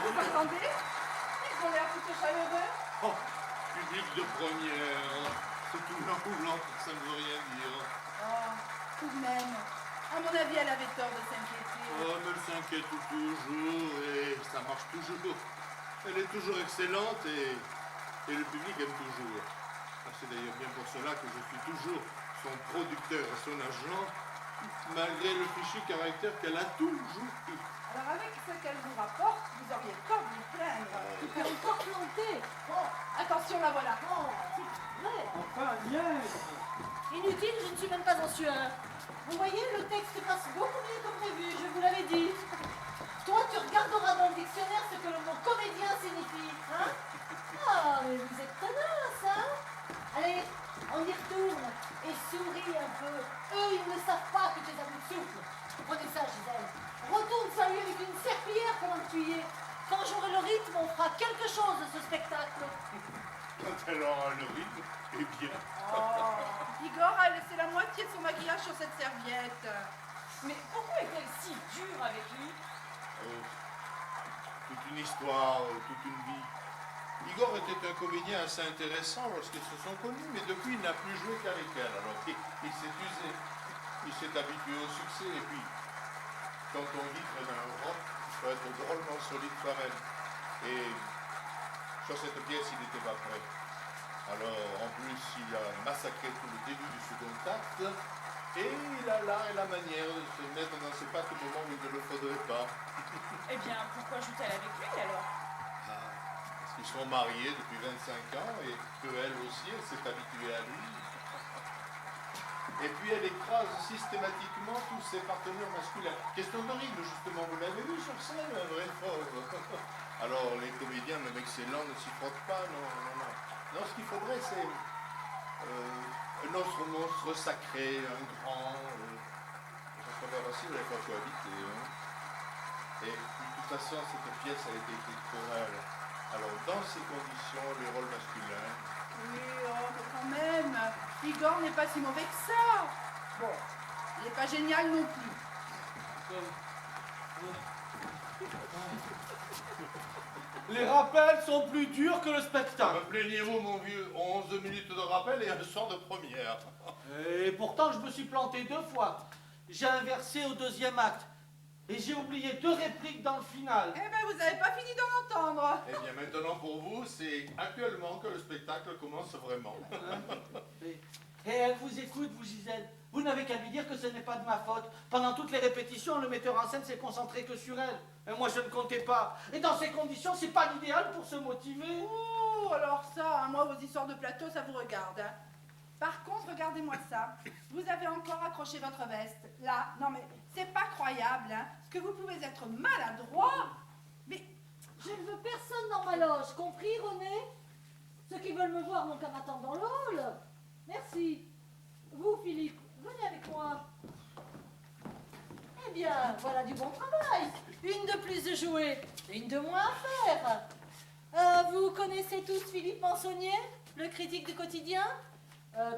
Vous entendez? Ils ont l'air plutôt chaleureux. Oh, public de première. C'est tout blanc ou blanc, ça ne veut rien dire. Oh, tout de même. À mon avis, elle avait tort de s'inquiéter. Oh, mais elle s'inquiète toujours et ça marche toujours. Elle est toujours excellente et le public aime toujours. Ah, c'est d'ailleurs bien pour cela que je suis toujours son producteur et son agent, malgré le fichu caractère qu'elle a toujours eu. Alors avec ce qu'elle vous rapporte, vous auriez tort de vous plaindre. Tu t'es encore planté. Oh, attention, la voilà. Oh, c'est vrai. Enfin, Agnès. Inutile, je ne suis même pas en sueur. Vous voyez, le texte passe beaucoup mieux que prévu, je vous l'avais dit. Toi, tu regarderas dans le dictionnaire ce que le mot comédien signifie, hein? Ah, mais vous êtes tenace, hein? Allez, on y retourne et souris un peu. Eux, ils ne savent pas que tu es à bout de souffle. Prenez ça, Gisèle. Retourne saluer avec une serpillière pendant que tu y es. Quand j'aurai le rythme, on fera quelque chose de ce spectacle. Quand elle aura le rythme, eh bien. Oh, Igor a laissé la moitié de son maquillage sur cette serviette. Mais pourquoi est-elle si dure avec lui? Toute une histoire, toute une vie. Igor était un comédien assez intéressant lorsqu'ils se sont connus, mais depuis il n'a plus joué qu'avec elle. Alors il s'est usé, il s'est habitué au succès, et puis quand on vit près d'un rock, il faut être drôlement solide soi-même. Et sur cette pièce, il n'était pas prêt. Alors en plus, il a massacré tout le début du second acte, et il a l'art et la manière de se mettre dans ses pattes au moment où il ne le faudrait pas. Eh bien, pourquoi joue-t-elle avec lui alors? Parce qu'ils sont mariés depuis 25 ans et qu'elle aussi, elle s'est habituée à lui. Et puis elle écrase systématiquement tous ses partenaires masculins. Question de rythme, justement, vous l'avez vu sur scène, un vrai fauve. Alors les comédiens, même excellents, ne s'y frottent pas, non, non, non. Non, ce qu'il faudrait, c'est un autre monstre sacré, un grand. Ça serait pas facile, elle n'a pas cohabité. Hein. Et puis, de toute façon, cette pièce a été écrite pour elle. Alors, dans ces conditions, les rôles masculins. Oui, oh, mais quand même, Igor n'est pas si mauvais que ça. Bon, il n'est pas génial non plus. Les rappels sont plus durs que le spectacle. Plaignez-vous, mon vieux, 11 minutes de rappel et un soir de première. Et pourtant, je me suis planté 2 fois. J'ai inversé au 2e acte. Et j'ai oublié 2 répliques dans le final. Eh ben, vous n'avez pas fini d'en entendre. Eh bien, maintenant, pour vous, c'est actuellement que le spectacle commence vraiment. Et elle vous écoute, vous, Gisèle. Vous n'avez qu'à lui dire que ce n'est pas de ma faute. Pendant toutes les répétitions, le metteur en scène s'est concentré que sur elle. Et moi, je ne comptais pas. Et dans ces conditions, c'est pas l'idéal pour se motiver. Oh, alors ça, hein, moi, vos histoires de plateau, ça vous regarde. Hein. Par contre, regardez-moi ça. Vous avez encore accroché votre veste. Là, non mais, c'est pas croyable, hein. Ce que vous pouvez être maladroit. Mais, Je ne veux personne dans ma loge, compris, René? Ceux qui veulent me voir n'ont qu'à m'attendre dans le hall. Merci. Vous, Philippe, venez avec moi. Eh bien, voilà du bon travail. Une de plus de jouer, une de moins à faire. Vous connaissez tous Philippe Mansonnier, le critique du quotidien?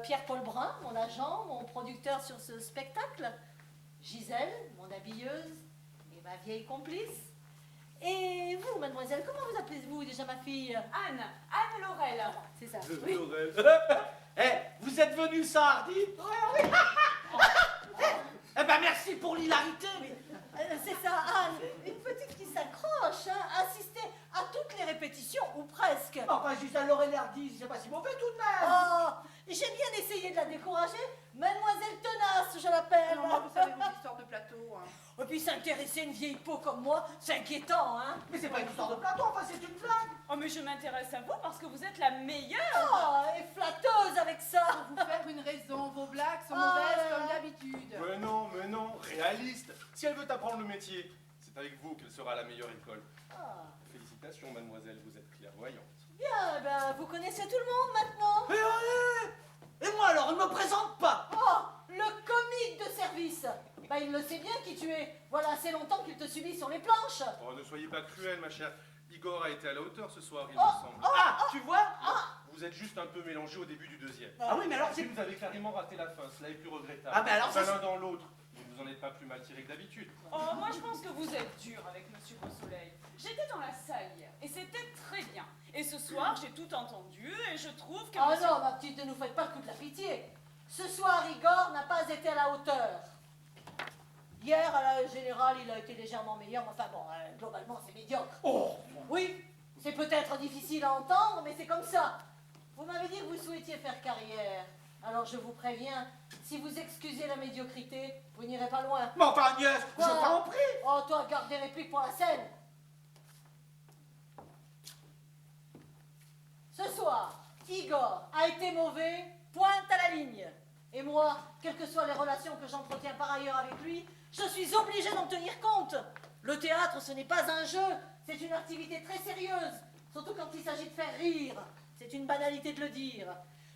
Pierre-Paul Brun, mon agent, mon producteur sur ce spectacle. Gisèle, mon habilleuse et ma vieille complice. Et vous, mademoiselle, comment vous appelez-vous déjà, ma fille? Anne Laurel. C'est ça. Oui. Eh, vous êtes venu sans hardi? Oui. Eh ben, merci pour l'hilarité. C'est ça, Anne. Une petite qui s'accroche, hein, assister à toutes les répétitions, ou presque. Enfin, Gisèle Laurel Hardy, c'est pas si mauvais tout de même. Oh, j'ai bien essayé de la décourager. Mademoiselle Tenace, je l'appelle. non, moi, vous savez, vos histoires de plateau. Hein. Et puis s'intéresser à une vieille peau comme moi, c'est inquiétant, hein. Mais c'est pas une histoire de plateau, enfin, c'est une blague. Oh, mais je m'intéresse à vous parce que vous êtes la meilleure. Oh, et flatteuse avec ça. Pour vous faire une raison, vos blagues sont mauvaises comme d'habitude. Mais non, réaliste. Si elle veut apprendre le métier, c'est avec vous qu'elle sera la meilleure école. Ah, Félicitations, mademoiselle, vous êtes clairvoyante. bien, ben, vous connaissez tout le monde maintenant. Mais allez. Et moi alors, ne me présente pas. Oh, le comique de service. Bah, il le sait bien qui tu es. Voilà assez longtemps qu'il te subit sur les planches. Oh, ne soyez pas cruelle, ma chère. Igor a été à la hauteur ce soir, il Oh, me semble. Ah, tu vois. Vous êtes juste un peu mélangé au début du 2e. Ah oui, mais alors Si c'est... vous avez carrément raté la fin, cela est plus regrettable. Ah, mais alors Enfin, ça, l'un dans l'autre. Vous ne vous en êtes pas plus mal tiré que d'habitude. Oh, moi je pense que vous êtes dur avec Monsieur Beausoleil. J'étais dans la salle je trouve que... Ah monsieur- non, ma petite, ne nous faites pas le coup de la pitié. Ce soir, Igor n'a pas été à la hauteur. Hier, à la générale, il a été légèrement meilleur, mais enfin bon, globalement, c'est médiocre. Oh, Oui, c'est peut-être difficile à entendre, mais c'est comme ça. Vous m'avez dit que vous souhaitiez faire carrière. Alors je vous préviens, si vous excusez la médiocrité, vous n'irez pas loin. mais enfin Agnès, je Quoi t'en prie. Oh, toi, garde des répliques pour la scène. Ce soir, Igor a été mauvais, pointe à la ligne. Et moi, quelles que soient les relations que j'entretiens par ailleurs avec lui, je suis obligée d'en tenir compte. Le théâtre, ce n'est pas un jeu, c'est une activité très sérieuse, surtout quand il s'agit de faire rire. C'est une banalité de le dire.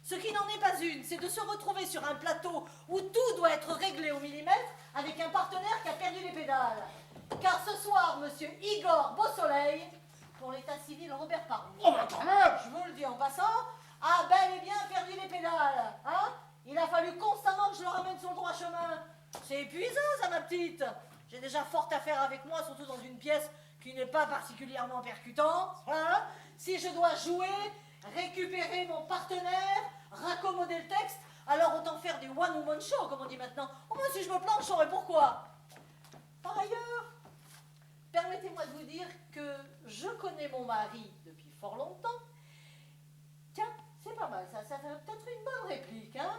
Ce qui n'en est pas une, c'est de se retrouver sur un plateau où tout doit être réglé au millimètre avec un partenaire qui a perdu les pédales. Car ce soir, monsieur Igor Beausoleil, pour l'état civil Robert Parmi, Oh, mais quand même. je vous le dis en passant, a bel et bien perdu les pédales. Hein? Il a fallu constamment que je le ramène sur le droit chemin. C'est épuisant, ça, ma petite. J'ai déjà fort à faire avec moi, surtout dans une pièce qui n'est pas particulièrement percutante. Hein? Si je dois jouer, récupérer mon partenaire, raccommoder le texte, alors autant faire des one-woman show, comme on dit maintenant. Au moins, si je me plante, je saurais pourquoi. Par ailleurs, permettez-moi de vous dire que je connais mon mari depuis fort longtemps. Tiens, c'est pas mal, ça fait peut-être une bonne réplique, hein.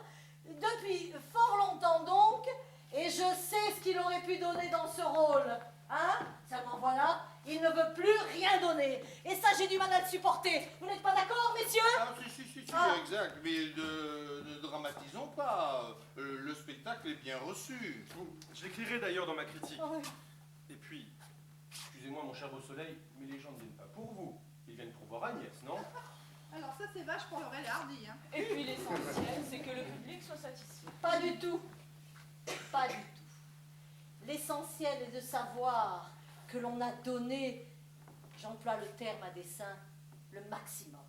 Depuis fort longtemps donc, et je sais ce qu'il aurait pu donner dans ce rôle, hein. Seulement voilà, il ne veut plus rien donner. Et ça, j'ai du mal à le supporter. Vous n'êtes pas d'accord, messieurs? Ah, si, Ah. exact. Mais ne dramatisons pas. Le spectacle est bien reçu. Je l'écrirai d'ailleurs dans ma critique. Ah oui. Et puis, excusez-moi mon cher Beau Soleil, mais les gens ne viennent pas pour vous. Ils viennent pour voir Agnès, non? Alors ça, c'est vache pour Laurel et Hardy. Hein. Et puis l'essentiel, c'est que le public soit satisfait. Pas du tout. Pas du tout. L'essentiel est de savoir que l'on a donné, j'emploie le terme à dessein, le maximum.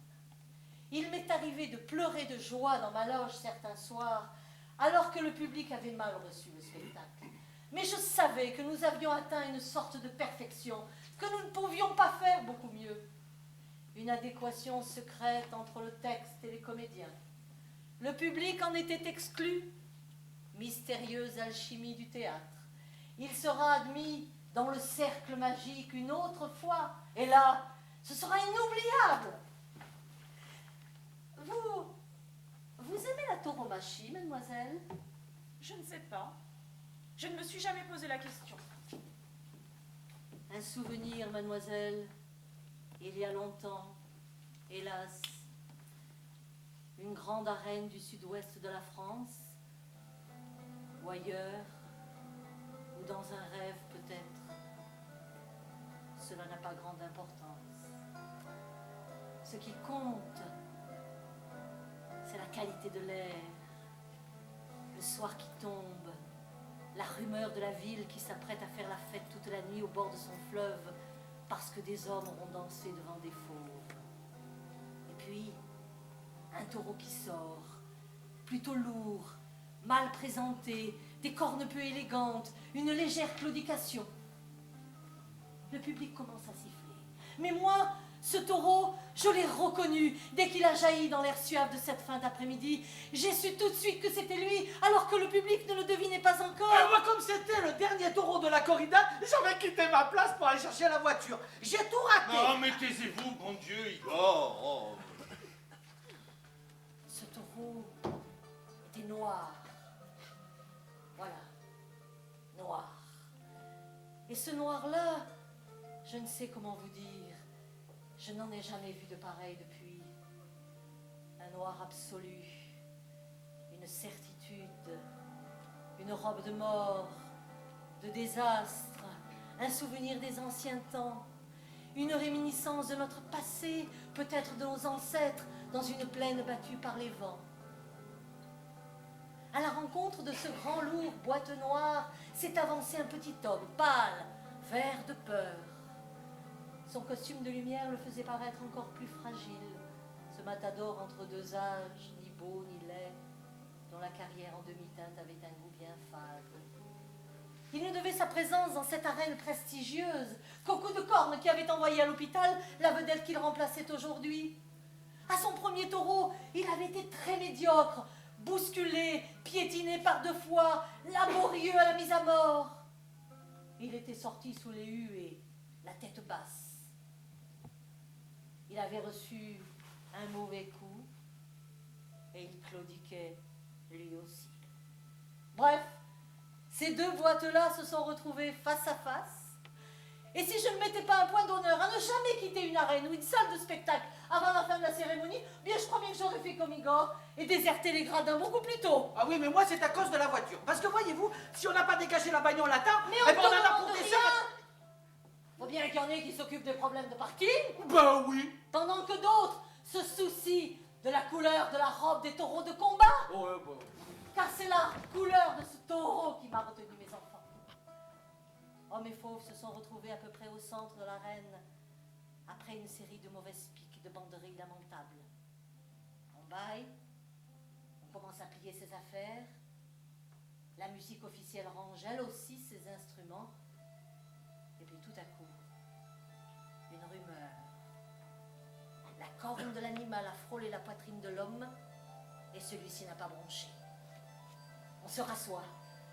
Il m'est arrivé de pleurer de joie dans ma loge certains soirs, alors que le public avait mal reçu le spectacle. Mais je savais que nous avions atteint une sorte de perfection, que nous ne pouvions pas faire beaucoup mieux. Une adéquation secrète entre le texte et les comédiens. Le public en était exclu. Mystérieuse alchimie du théâtre. Il sera admis dans le cercle magique une autre fois. Et là, ce sera inoubliable. Vous aimez la tauromachie, mademoiselle? Je ne sais pas. Je ne me suis jamais posé la question. Un souvenir, mademoiselle, il y a longtemps, hélas, une grande arène du sud-ouest de la France, ou ailleurs, ou dans un rêve peut-être. Cela n'a pas grande importance. Ce qui compte, c'est la qualité de l'air, le soir qui tombe, la rumeur de la ville qui s'apprête à faire la fête toute la nuit au bord de son fleuve parce que des hommes auront dansé devant des fauves. Et puis, un taureau qui sort, plutôt lourd, mal présenté, des cornes peu élégantes, une légère claudication. Le public commence à siffler. Mais moi, ce taureau, je l'ai reconnu dès qu'il a jailli dans l'air suave de cette fin d'après-midi. J'ai su tout de suite que c'était lui, alors que le public ne le devinait pas encore. Et moi, comme c'était le dernier taureau de la corrida, j'avais quitté ma place pour aller chercher la voiture. J'ai tout raté. Non, mais taisez-vous, bon Dieu, Igor. Oh. Ce taureau était noir. Voilà, noir. Et ce noir-là, je ne sais comment vous dire, je n'en ai jamais vu de pareil depuis. Un noir absolu, une certitude, une robe de mort, de désastre, un souvenir des anciens temps, une réminiscence de notre passé, peut-être de nos ancêtres, dans une plaine battue par les vents. À la rencontre de ce grand lourd boîte noire s'est avancé un petit homme, pâle, vert de peur. Son costume de lumière le faisait paraître encore plus fragile, ce matador entre deux âges, ni beau ni laid, dont la carrière en demi-teinte avait un goût bien fade. Il ne devait sa présence dans cette arène prestigieuse qu'au coup de corne qui avait envoyé à l'hôpital la vedette qu'il remplaçait aujourd'hui. À son premier taureau, il avait été très médiocre, bousculé, piétiné par 2 fois, laborieux à la mise à mort. Il était sorti sous les huées, la tête basse. Il avait reçu un mauvais coup et il claudiquait lui aussi. Bref, ces 2 boîtes-là se sont retrouvées face à face. Et si je ne mettais pas un point d'honneur à ne jamais quitter une arène ou une salle de spectacle avant la fin de la cérémonie, bien je crois bien que j'aurais fait comme Igor et déserté les gradins beaucoup plus tôt. Ah oui, mais moi c'est à cause de la voiture. Parce que voyez-vous, si on n'a pas dégagé la bagnole à temps, Mais eh ben, on on en ne a demande pour des rien. heures. Faut bien qu'il y en ait qui s'occupent des problèmes de parking, Ben oui. pendant que d'autres se soucient de la couleur de la robe des taureaux de combat. Oh, bon. Car c'est la couleur de ce taureau qui m'a retenu mes enfants. Hommes et fauves se sont retrouvés à peu près au centre de l'arène après une série de mauvaises piques de banderilles lamentables. On baille, on commence à plier ses affaires, la musique officielle range elle aussi ses instruments, et puis tout à coup, une rumeur. La corne de l'animal a frôlé la poitrine de l'homme et celui-ci n'a pas bronché. On se rassoit.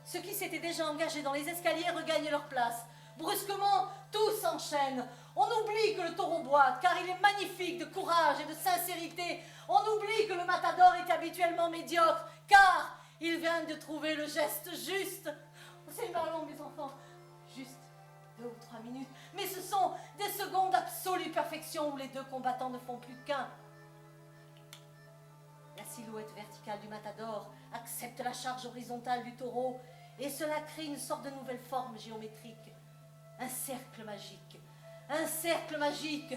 Ceux qui s'étaient déjà engagés dans les escaliers regagnent leur place. Brusquement, tout s'enchaîne. On oublie que le taureau boite, car il est magnifique de courage et de sincérité. On oublie que le matador est habituellement médiocre, car il vient de trouver le geste juste. C'est une heure longue, mes enfants. Juste 2 ou 3 minutes. Mais ce sont des secondes d'absolue perfection où les 2 combattants ne font plus qu'un. La silhouette verticale du matador accepte la charge horizontale du taureau et cela crée une sorte de nouvelle forme géométrique. Un cercle magique. Un cercle magique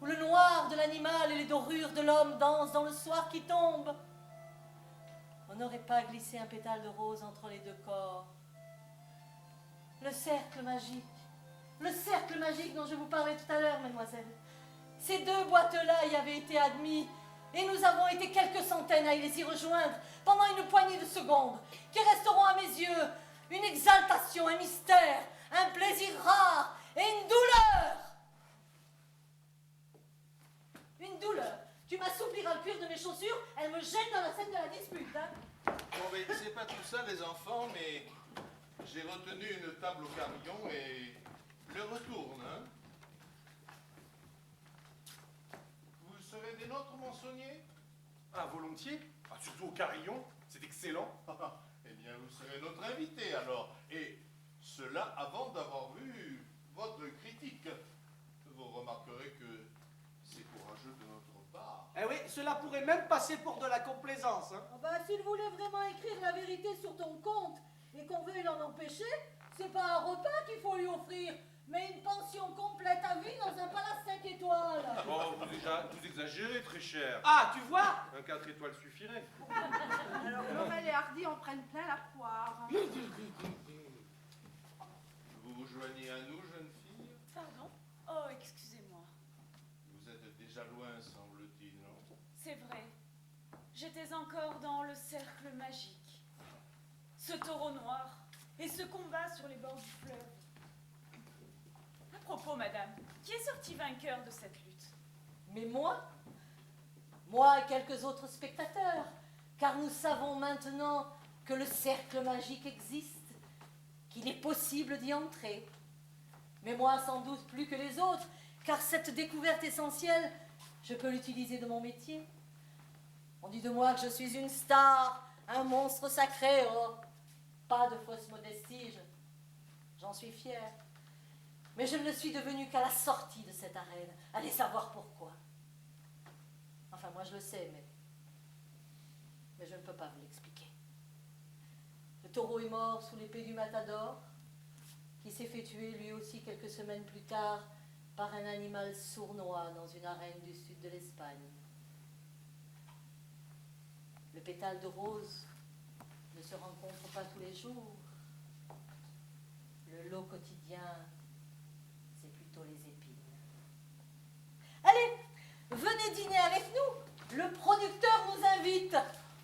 où le noir de l'animal et les dorures de l'homme dansent dans le soir qui tombe. On n'aurait pas glissé un pétale de rose entre les 2 corps. Le cercle magique. Le cercle magique dont je vous parlais tout à l'heure, mademoiselle. Ces 2 boîtes-là y avaient été admis. Et nous avons été quelques centaines à les y rejoindre pendant une poignée de secondes, qui resteront à mes yeux une exaltation, un mystère, un plaisir rare et une douleur. Une douleur. Tu m'assoupliras le cuir de mes chaussures, elle me gêne dans la scène de la dispute. Hein. Bon, mais c'est pas tout ça, les enfants, mais j'ai retenu une table au carillon et le retourne, hein. Vous serez des nôtres, mon saunier? Ah, volontiers. Ah, surtout au carillon. C'est excellent. Eh bien, vous serez notre invité, alors. Et cela avant d'avoir vu votre critique. Vous remarquerez que c'est courageux de notre part. Eh oui, cela pourrait même passer pour de la complaisance. Hein. Oh ben, s'il voulait vraiment écrire la vérité sur ton compte et qu'on veuille l'en empêcher, c'est pas un repas qu'il faut lui offrir, mais une pension complète à vie dans un palace 5 étoiles. Oh, vous exagérez, très cher. Ah, tu vois? Un 4 étoiles suffirait. Alors Laurel et Hardy en prennent plein la poire. Vous vous joignez à nous, jeune fille? Pardon? Oh, excusez-moi. Vous êtes déjà loin, semble-t-il, non? C'est vrai. J'étais encore dans le cercle magique. Ce taureau noir et ce combat sur les bords du fleuve. À propos, madame, qui est sorti vainqueur de cette lutte? Mais moi et quelques autres spectateurs, car nous savons maintenant que le cercle magique existe, qu'il est possible d'y entrer. Mais moi sans doute plus que les autres, car cette découverte essentielle, je peux l'utiliser de mon métier. On dit de moi que je suis une star, un monstre sacré, oh, pas de fausse modestie, j'en suis fière. Mais je ne le suis devenue qu'à la sortie de cette arène. Allez savoir pourquoi. Enfin, moi je le sais, mais je ne peux pas vous l'expliquer. Le taureau est mort sous l'épée du matador, qui s'est fait tuer lui aussi quelques semaines plus tard par un animal sournois dans une arène du sud de l'Espagne. Le pétale de rose ne se rencontre pas tous les jours. Le lot quotidien, c'est plutôt les épines. Allez, venez dîner avec nous. Le producteur nous invite.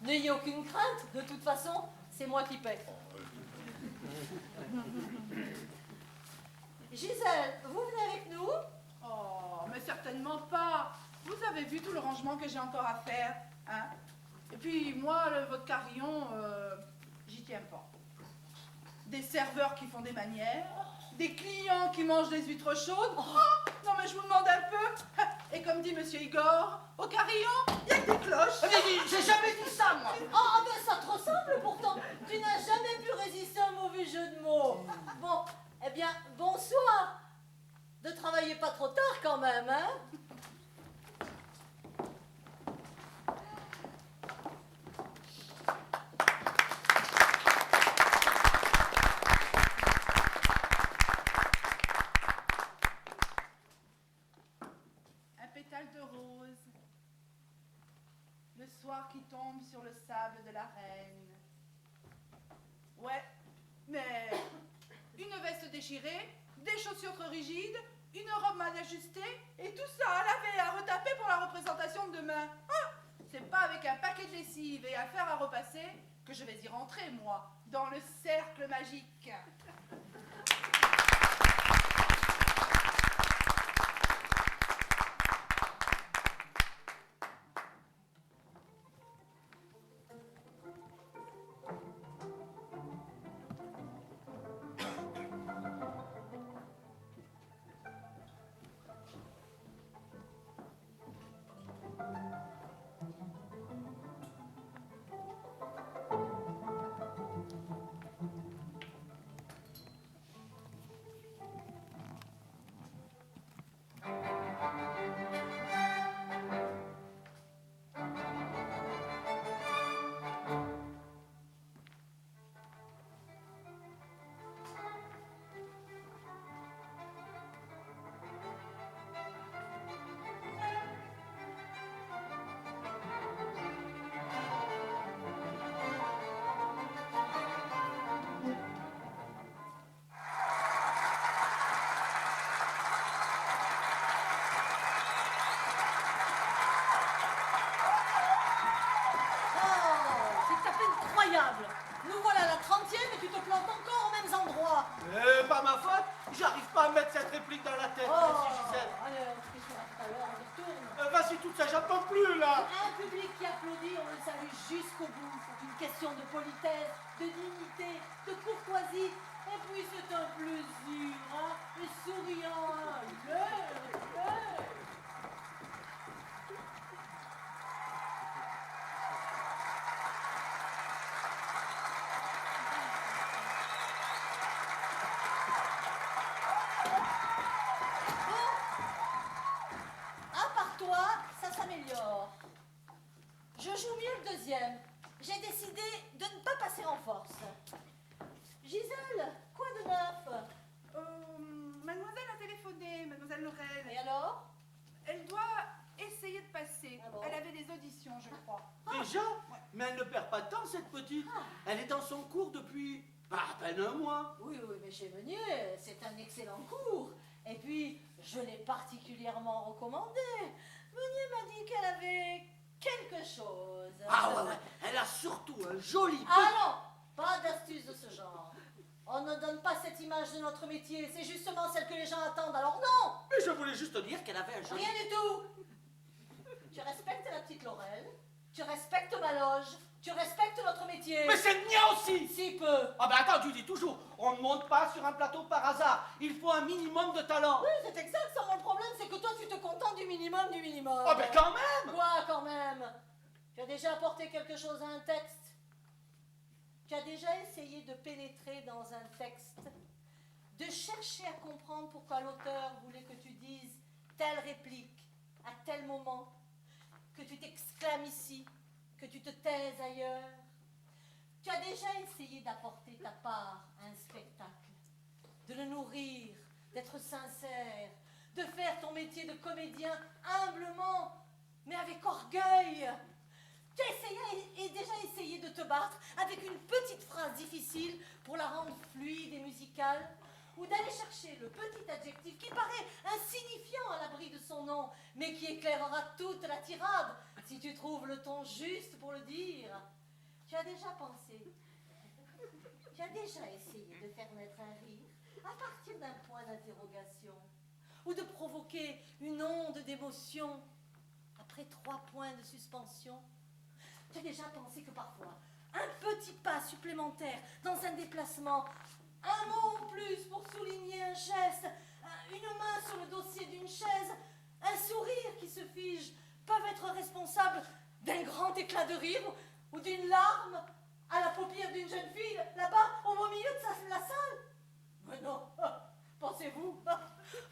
N'ayez aucune crainte, de toute façon, c'est moi qui paie. Gisèle, vous venez avec nous? Oh, mais certainement pas. Vous avez avez vu tout le rangement que j'ai encore à faire, hein? Et puis moi, votre carillon, j'y tiens pas. Des serveurs qui font des manières, des clients qui mangent des huîtres chaudes. Oh, non mais je vous demande un peu. Et comme dit Monsieur Igor, au carillon, il y a que des cloches. Mais j'ai jamais dit ça, moi. Ah, ben ça te ressemble pourtant. Tu n'as jamais pu résister à un mauvais jeu de mots. Bon, eh bien, bonsoir. Ne travaillez pas trop tard quand même, hein? Un pétale de rose. Le soir qui tombe sur le sable de la reine. Ouais, mais une veste déchirée, des chaussures trop rigides, une robe mal ajustée, et tout ça à laver et à retaper pour la représentation de demain. Ah, c'est pas avec un paquet de lessive et un fer à repasser que je vais y rentrer, moi, dans le cercle magique. Nous voilà à la 30e et tu te plantes encore aux mêmes endroits. Pas ma faute. J'arrive pas à mettre cette réplique dans la tête. Oh, Merci, Gisèle. allez, on se fait tout à l'heure, on y retourne. Vas-y, toute ça, j'attends plus, là. Un public qui applaudit, on le salue jusqu'au bout. C'est une question de politesse, de dignité, de courtoisie. Et puis c'est un plaisir, hein, et souriant, hein. Yeah. À part toi, ça s'améliore. Je joue mieux le deuxième. J'ai décidé de ne pas passer en force. Gisèle, quoi de neuf? Mademoiselle a téléphoné, mademoiselle Laurel. Et alors? Elle doit essayer de passer. Ah bon? Elle avait des auditions, je crois. Déjà? Mais elle ne perd pas de temps, cette petite. Elle est dans son cours depuis à peine un mois. Oui, mais chez Meunier, c'est un excellent cours. Et puis, je l'ai particulièrement recommandé. Meunier m'a dit qu'elle avait quelque chose. Ah ouais. Elle a surtout un joli petit... Ah non, pas d'astuce de ce genre. On ne donne pas cette image de notre métier, c'est justement celle que les gens attendent, alors non! Mais je voulais juste dire qu'elle avait un joli... Rien du tout! Tu respectes la petite Laurel, tu respectes ma loge, tu respectes notre métier. Mais c'est le mien aussi! Si peu! Ah ben attends, tu dis toujours, on ne monte pas sur un plateau par hasard. Il faut un minimum de talent. Oui, c'est exact, ça, mon problème, c'est que toi, tu te contentes du minimum du minimum. Ah ben quand même! Quoi, quand même? Tu as déjà apporté quelque chose à un texte? Tu as déjà essayé de pénétrer dans un texte, de chercher à comprendre pourquoi l'auteur voulait que tu dises telle réplique à tel moment, que tu t'exclames ici, que tu te taises ailleurs. Tu as déjà essayé d'apporter ta part à un spectacle, de le nourrir, d'être sincère, de faire ton métier de comédien humblement, mais avec orgueil. Tu as déjà essayé de te battre avec une petite phrase difficile pour la rendre fluide et musicale, ou d'aller chercher le petit adjectif qui paraît insignifiant à l'abri de son nom, mais qui éclairera toute la tirade si tu trouves le ton juste pour le dire. Tu as déjà pensé, tu as déjà essayé de faire naître un rire à partir d'un point d'interrogation, ou de provoquer une onde d'émotion à après 3 points de suspension. J'ai déjà pensé que parfois, un petit pas supplémentaire dans un déplacement, un mot en plus pour souligner un geste, une main sur le dossier d'une chaise, un sourire qui se fige, peuvent être responsables d'un grand éclat de rire ou d'une larme à la paupière d'une jeune fille, là-bas, au beau milieu de la salle. Mais non, pensez-vous,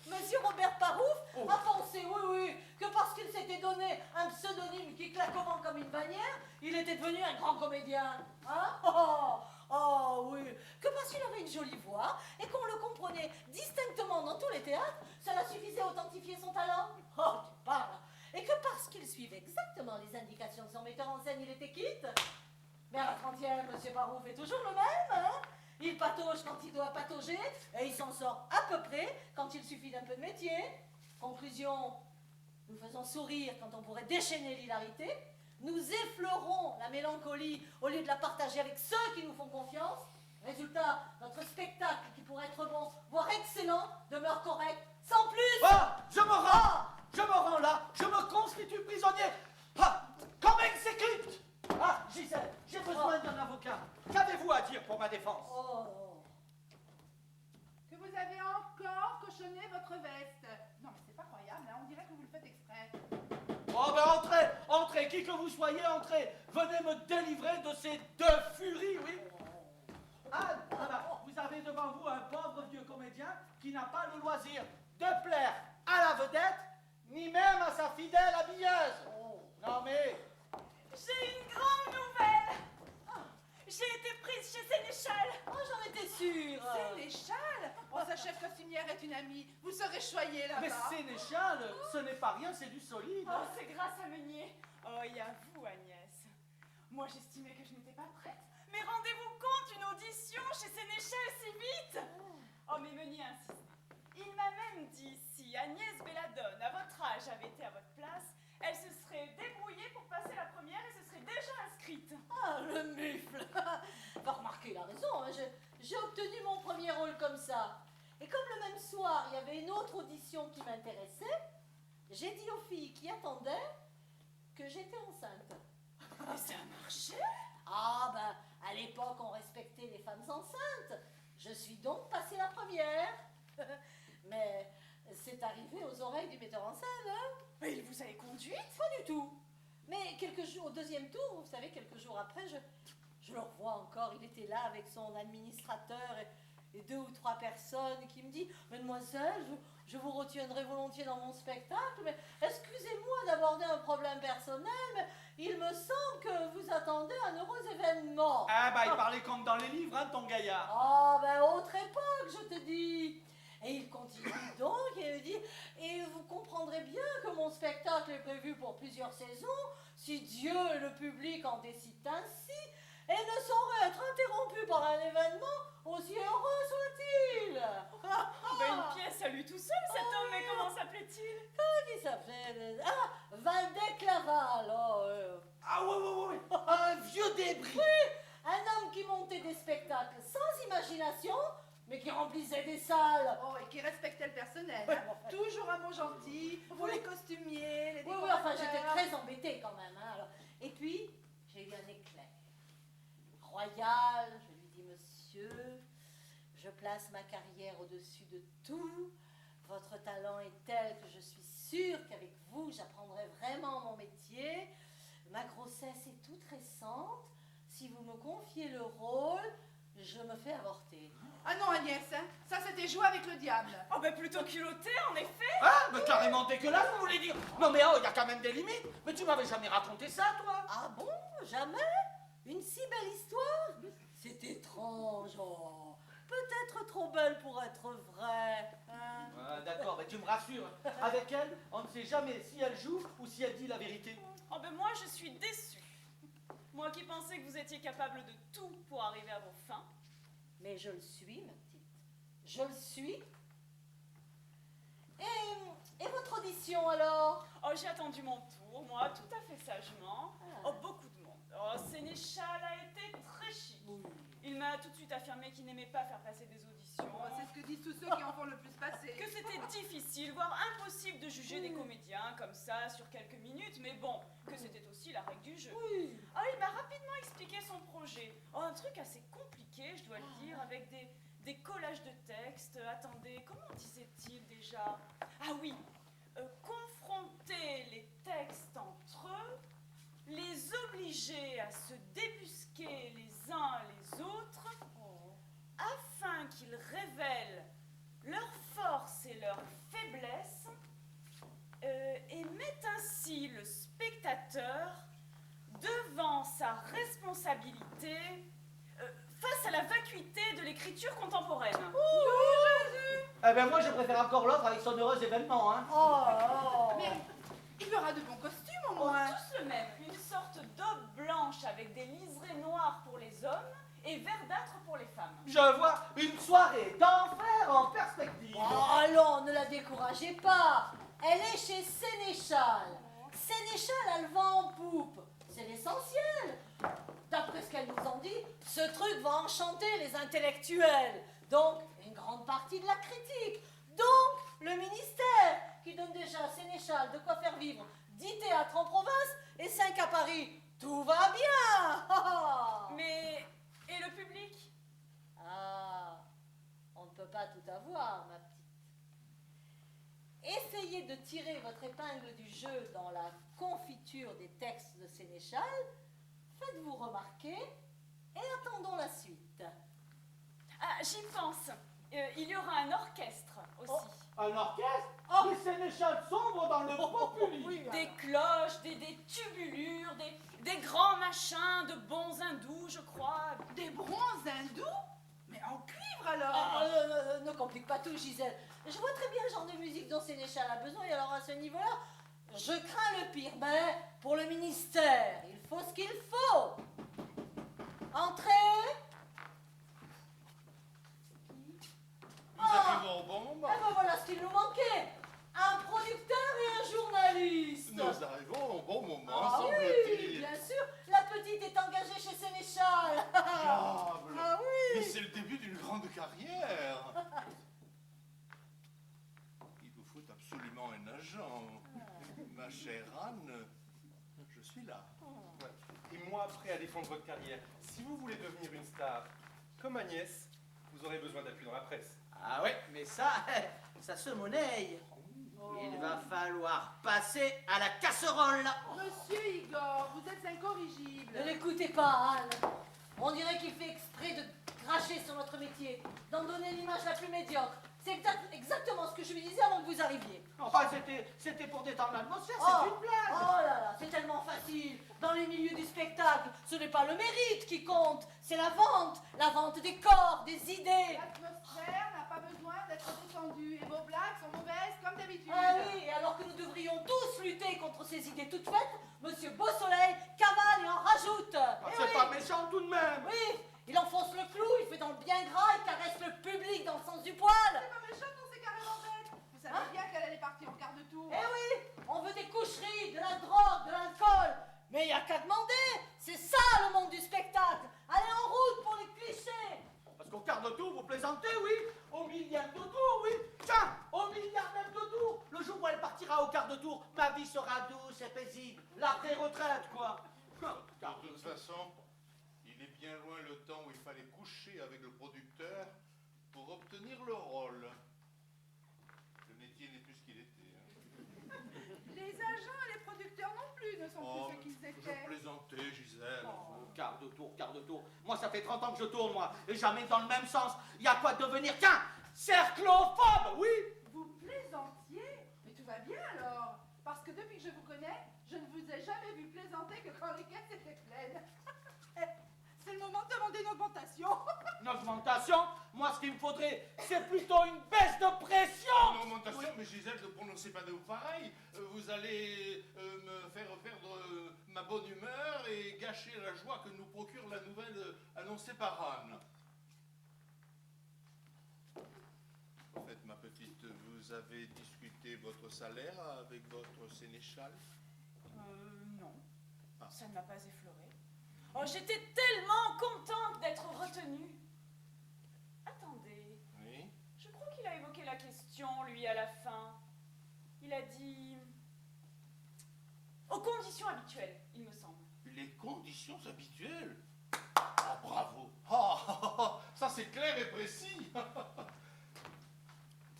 Monsieur Robert Parouf a pensé, oui, que parce qu'il s'était donné un pseudonyme qui claque au vent comme une bannière, il était devenu un grand comédien. Hein? Oh, oui, que parce qu'il avait une jolie voix et qu'on le comprenait distinctement dans tous les théâtres, cela suffisait à authentifier son talent. Oh, tu parles. Et que parce qu'il suivait exactement les indications de son metteur en scène, il était quitte. Mais à la frontière, Monsieur Parouf est toujours le même, hein? Il patauge quand il doit patauger, et il s'en sort à peu près quand il suffit d'un peu de métier. Conclusion, nous faisons sourire quand on pourrait déchaîner l'hilarité. Nous effleurons la mélancolie au lieu de la partager avec ceux qui nous font confiance. Résultat, notre spectacle, qui pourrait être bon, voire excellent, demeure correct, sans plus. Ah, je me rends là, je me constitue prisonnier. Ah, comme exécute. Ah, Gisèle, j'ai besoin d'un avocat. Qu'avez-vous à dire pour ma défense? Que vous avez encore cochonné votre veste. Non, mais c'est pas croyable, hein, on dirait que vous le faites exprès. Oh ben entrez, qui que vous soyez, entrez. Venez me délivrer de ces 2 furies, oui. Ah, voilà, vous avez devant vous un pauvre vieux comédien qui n'a pas le loisir de plaire à la vedette, ni même à sa fidèle habilleuse. Non mais... J'ai une grande nouvelle. J'ai été prise chez Sénéchal. Oh, j'en étais sûre. Sénéchal? Oh, sa chef costumière est une amie. Vous serez choyée là-bas. Mais Sénéchal, ce n'est pas rien, c'est du solide. Oh, c'est grâce à Meunier. Oh, et à vous, Agnès. Moi, j'estimais que je n'étais pas prête. Mais rendez-vous compte, une audition chez Sénéchal si vite. Oh, mais Meunier insiste. Il m'a même dit, si Agnès Belladone, à votre âge, avait été à votre place, elle se serait débrouillée pour passer la première et se serait déjà inscrite. Ah, le mufle. Bah, remarquez, il a raison, hein, j'ai obtenu mon premier rôle comme ça. Et comme le même soir, il y avait une autre audition qui m'intéressait, j'ai dit aux filles qui attendaient que j'étais enceinte. Mais ça a marché. Ah, ben, à l'époque, on respectait les femmes enceintes. Je suis donc passée la première. Mais c'est arrivé aux oreilles du metteur en scène, hein? Mais il vous avait conduite? Pas du tout. Mais quelques jours, au 2e tour, vous savez, quelques jours après, je le revois encore. Il était là avec son administrateur et 2 ou 3 personnes qui me disent « Mademoiselle, je vous retiendrai volontiers dans mon spectacle, mais excusez-moi d'aborder un problème personnel, mais il me semble que vous attendez un heureux événement. » Ah bah il parlait comme dans les livres, hein, ton gaillard. Ah, ben, autre époque, je te dis. Et il continue donc et me dit « Et vous comprendrez bien que mon spectacle est prévu pour plusieurs saisons, si Dieu et le public en décident ainsi, et ne saurait être interrompu par un événement aussi heureux soit-il. » Ben une pièce à lui tout seul, cet homme, mais comment s'appelait-il? Comment il s'appelle? Ah, Valdec-Laval. Ah oui, un vieux débris. Un homme qui montait des spectacles sans imagination, mais qui remplissait des salles. Oh, et qui respectait le personnel. Hein. Toujours un mot gentil pour les costumiers, les Oui, décorateurs. enfin, j'étais très embêtée quand même. Hein, alors. Et puis, j'ai eu un éclair. Royal, je lui dis, monsieur, je place ma carrière au-dessus de tout. Votre talent est tel que je suis sûre qu'avec vous, j'apprendrai vraiment mon métier. Ma grossesse est toute récente. Si vous me confiez le rôle, je me fais avorter. Ah non, Agnès, hein, ça c'était jouer avec le diable. Oh ben plutôt culotté, en effet. Ah, mais carrément dégueulasse, vous voulez dire? Non mais oh, il y a quand même des limites. Mais tu m'avais jamais raconté ça, toi? Ah bon? Jamais? Une si belle histoire? C'est étrange. Oh. Peut-être trop belle pour être vraie. Hein? Ah, d'accord, mais tu me rassures. Avec elle, on ne sait jamais si elle joue ou si elle dit la vérité. Oh ben moi je suis déçue. Moi qui pensais que vous étiez capable de tout pour arriver à vos fins. Mais je le suis, ma petite. Je le suis. Et votre audition alors? Oh j'ai attendu mon tour, moi, tout à fait sagement. Ah. Oh beaucoup de monde. Oh Sénéchal a été très chic. Il m'a tout de suite affirmé qu'il n'aimait pas faire passer des auditions. Oh, c'est ce que disent tous ceux qui en font le plus passer. Que c'était difficile, voire impossible de juger des comédiens comme ça sur quelques minutes, mais bon, que c'était aussi la règle du jeu. Oui. Ah, il m'a rapidement expliqué son projet. Oh, un truc assez compliqué, je dois le dire, avec des collages de textes. Attendez, comment disait-il déjà? Ah oui, confronter les textes entre eux, les obliger à se débusquer les uns les autres, afin qu'ils révèlent leurs forces et leurs faiblesses, et mettent ainsi le spectateur devant sa responsabilité face à la vacuité de l'écriture contemporaine. Eh ben moi, je préfère encore l'autre avec son heureux événement, hein. Mais il y aura de bons costumes au moins. Tous le même, une sorte d'aube blanche avec des liserés noirs pour les hommes et verdâtre pour les femmes. Je vois une soirée d'enfer en perspective. Oh, allons, ne la découragez pas. Elle est chez Sénéchal. Sénéchal a le vent en poupe. C'est l'essentiel. D'après ce qu'elle nous en dit, ce truc va enchanter les intellectuels. Donc, une grande partie de la critique. Donc, le ministère, qui donne déjà à Sénéchal de quoi faire vivre 10 théâtres en province et 5 à Paris. Tout va bien. Mais, et le public? Ah, on ne peut pas tout avoir, ma petite. Essayez de tirer votre épingle du jeu dans la confiture des textes de Sénéchal, faites-vous remarquer et attendons la suite. Ah, j'y pense. Il y aura un orchestre aussi. Un orchestre? Les sénéchals sombres dans le populi. Des cloches, des tubulures, des grands machins, de bons hindous, je crois. Des bronzes hindous? Mais en cuivre alors. Ne complique pas tout, Gisèle. Je vois très bien le genre de musique dont Sénéchal a besoin, et alors à ce niveau-là, je crains le pire. Mais pour le ministère, il faut ce qu'il faut. Entrez. Nous arrivons au bon moment. Eh ben voilà ce qu'il nous manquait. Un producteur et un journaliste. Nous arrivons au bon moment, Ah oui, semble-t-il. bien sûr. La petite est engagée chez Sénéchal. Diable. Ah oui. Mais c'est le début d'une grande carrière. Il vous faut absolument un agent. Ma chère Anne, je suis là. Ouais. Et moi, prêt à défendre votre carrière. Si vous voulez devenir une star, comme Agnès, vous aurez besoin d'appui dans la presse. Ah ouais, mais ça se monnaie. Il va falloir passer à la casserole. Monsieur Igor, vous êtes incorrigible. Ne l'écoutez pas, Anne. On dirait qu'il fait exprès de cracher sur notre métier, d'en donner l'image la plus médiocre. C'est exactement ce que je lui disais avant que vous arriviez. Enfin, c'était pour détendre l'atmosphère, Oh, c'est une blague. oh là là, c'est tellement facile. Dans les milieux du spectacle, ce n'est pas le mérite qui compte, c'est la vente des corps, des idées. L'atmosphère n'a pas besoin d'être détendue et vos blagues sont mauvaises comme d'habitude. Ah oui, et alors que nous devrions tous lutter contre ces idées toutes faites, Monsieur Beausoleil cavale et en rajoute. Ah, Eh c'est oui. pas méchant tout de même. Oui, il enfonce le clou, il fait dans le bien gras, il caresse le public dans le sens du poil. C'est pas méchant, on s'est carrément bête. Vous savez bien qu'elle allait partir au quart de tour. Eh oui, on veut des coucheries, de la drogue, de l'alcool. Mais il n'y a qu'à demander. C'est ça le monde du spectacle. Allez en route pour les clichés. Parce qu'au quart de tour, vous plaisantez, oui. Au milliard de tour, oui. Tiens, au milliard même de tour. Le jour où elle partira au quart de tour, ma vie sera douce et paisible. L'après-retraite, quoi. De toute façon, il est bien loin le temps où il fallait coucher avec le producteur pour obtenir le rôle. Le métier n'est plus ce qu'il était. Hein. Les agents et les producteurs non plus ne sont Oh, plus ce qu'ils je étaient. plaisantais, Gisèle. Quart de tour, quart de tour. Moi, ça fait 30 ans que je tourne, moi. Et jamais dans le même sens. Il y a quoi de devenir qu'un cerclophobe, oui. Vous plaisantiez? Mais tout va bien alors. Parce que depuis que je vous connais, je ne vous ai jamais vu plaisanter que quand les caisses étaient pleines. C'est le moment de demander une augmentation. Une augmentation. Moi, ce qu'il me faudrait, c'est plutôt une baisse de pression. Une augmentation, mais Gisèle, ne prononcez pas de vous pareil. Vous allez me faire perdre ma bonne humeur et gâcher la joie que nous procure la nouvelle annoncée par Anne. En fait, ma petite, vous avez discuté votre salaire avec votre sénéchal? Non. Ah. Ça ne m'a pas effleuré. Oh, j'étais tellement contente d'être retenue. Attendez, Oui. je crois qu'il a évoqué la question, lui, à la fin. Il a dit... aux conditions habituelles, il me semble. Les conditions habituelles? Ah, bravo! Ça c'est clair et précis!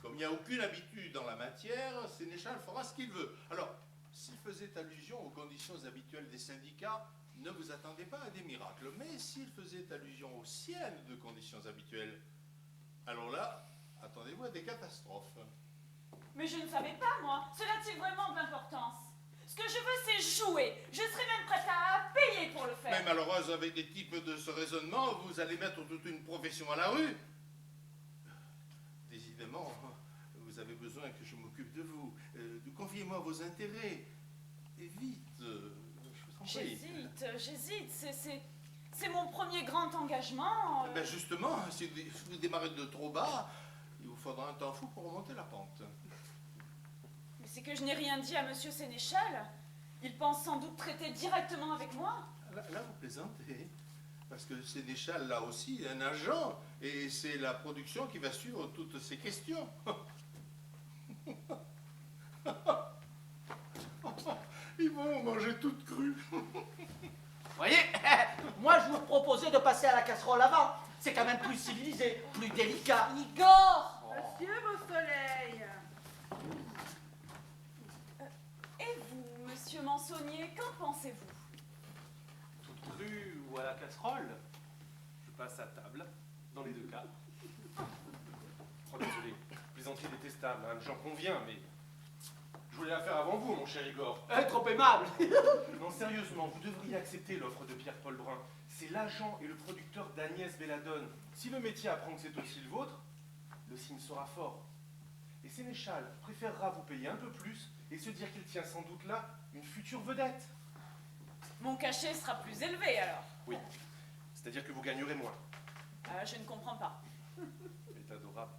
Comme il n'y a aucune habitude dans la matière, Sénéchal fera ce qu'il veut. Alors, s'il faisait allusion aux conditions habituelles des syndicats, ne vous attendez pas à des miracles. Mais s'il faisait allusion aux siennes de conditions habituelles, alors là, attendez-vous à des catastrophes. Mais je ne savais pas, moi. Cela a-t-il vraiment de l'importance? Ce que je veux, c'est jouer. Je serais même prête à payer pour le faire. Mais malheureuse, avec des types de ce raisonnement, vous allez mettre toute une profession à la rue. Décidément, vous avez besoin que je m'occupe de vous. Confiez-moi vos intérêts. Et vite, je vous en prie. J'hésite. C'est mon premier grand engagement. Ben justement, si vous démarrez de trop bas, il vous faudra un temps fou pour remonter la pente. Mais c'est que je n'ai rien dit à Monsieur Sénéchal. Il pense sans doute traiter directement avec moi. Là, vous plaisantez. Parce que Sénéchal, là aussi, est un agent. Et c'est la production qui va suivre toutes ces questions. Ils vont manger toutes crues. Voyez, moi je vous proposais de passer à la casserole avant. C'est quand même plus civilisé, plus délicat. Igor! Monsieur Beausoleil. Et vous, Monsieur Mansonnier, qu'en pensez-vous? Toute crue ou à la casserole, je passe à table, dans les deux cas. Oh, désolé, plaisanterie détestable, hein, j'en conviens, mais je voulais la faire avant vous, mon cher Igor. Trop aimable. Non, sérieusement, vous devriez accepter l'offre de Pierre-Paul Brun. C'est l'agent et le producteur d'Agnès Belladone. Si le métier apprend que c'est aussi le vôtre, le signe sera fort. Et Sénéchal préférera vous payer un peu plus et se dire qu'il tient sans doute là une future vedette. Mon cachet sera plus élevé alors. Oui, c'est-à-dire que vous gagnerez moins. Je ne comprends pas. C'est adorable.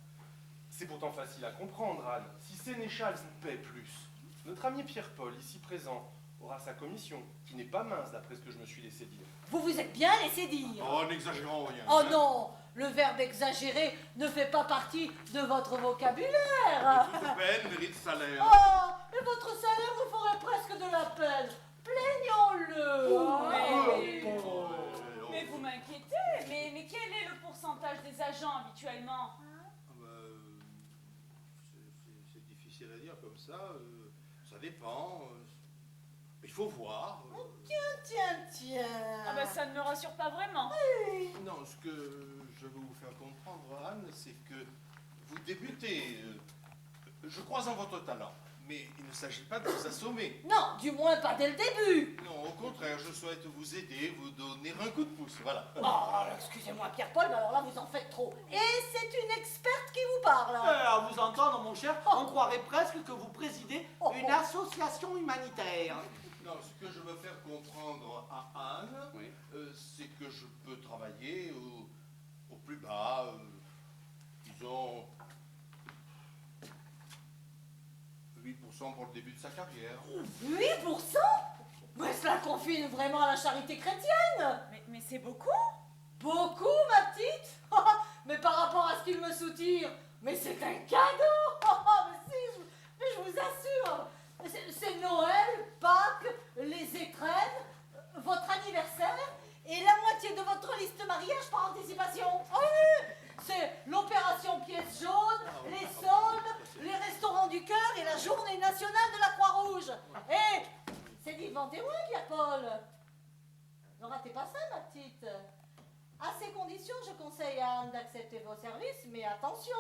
C'est pourtant facile à comprendre, Anne. Si Sénéchal vous paie plus, notre ami Pierre-Paul, ici présent, aura sa commission, qui n'est pas mince d'après ce que je me suis laissé dire. Vous vous êtes bien laissé dire. Oh, n'exagérons rien. Oh non, le verbe exagérer ne fait pas partie de votre vocabulaire. Toute peine mérite salaire. Oh, et votre salaire vous ferait presque de la peine. Plaignons-le. Mais vous m'inquiétez. Mais quel est le pourcentage des agents habituellement? C'est difficile à dire comme ça. Ça dépend. Il faut voir. Tiens. Ah ben ça ne me rassure pas vraiment. Non, ce que je veux vous faire comprendre, Anne, c'est que vous débutez. Je crois en votre talent, mais il ne s'agit pas de vous assommer. Non, du moins pas dès le début. Non, au contraire, je souhaite vous aider, vous donner un coup de pouce, voilà. Oh, excusez-moi Pierre-Paul, mais alors là vous en faites trop. Et c'est une experte qui vous parle. À vous entendre, mon cher, on croirait presque que vous présidez une association humanitaire. Non, ce que je veux faire comprendre à Anne, Oui. C'est que je peux travailler au plus bas, disons 8% pour le début de sa carrière. 8%? Mais cela confine vraiment à la charité chrétienne. Mais c'est beaucoup. Beaucoup, ma petite. Mais par rapport à ce qu'il me soutire, mais c'est un cadeau. Mais je vous assure, c'est Noël, Pâques, les étrennes, votre anniversaire et la moitié de votre liste de mariage par anticipation. Ah oui, c'est l'opération pièce jaune, les soldes, les restaurants du cœur et la journée nationale de la Croix-Rouge. Et c'est vivant témoin, Pierre-Paul. Ne ratez pas ça, ma petite. À ces conditions, je conseille à Anne d'accepter vos services, mais attention,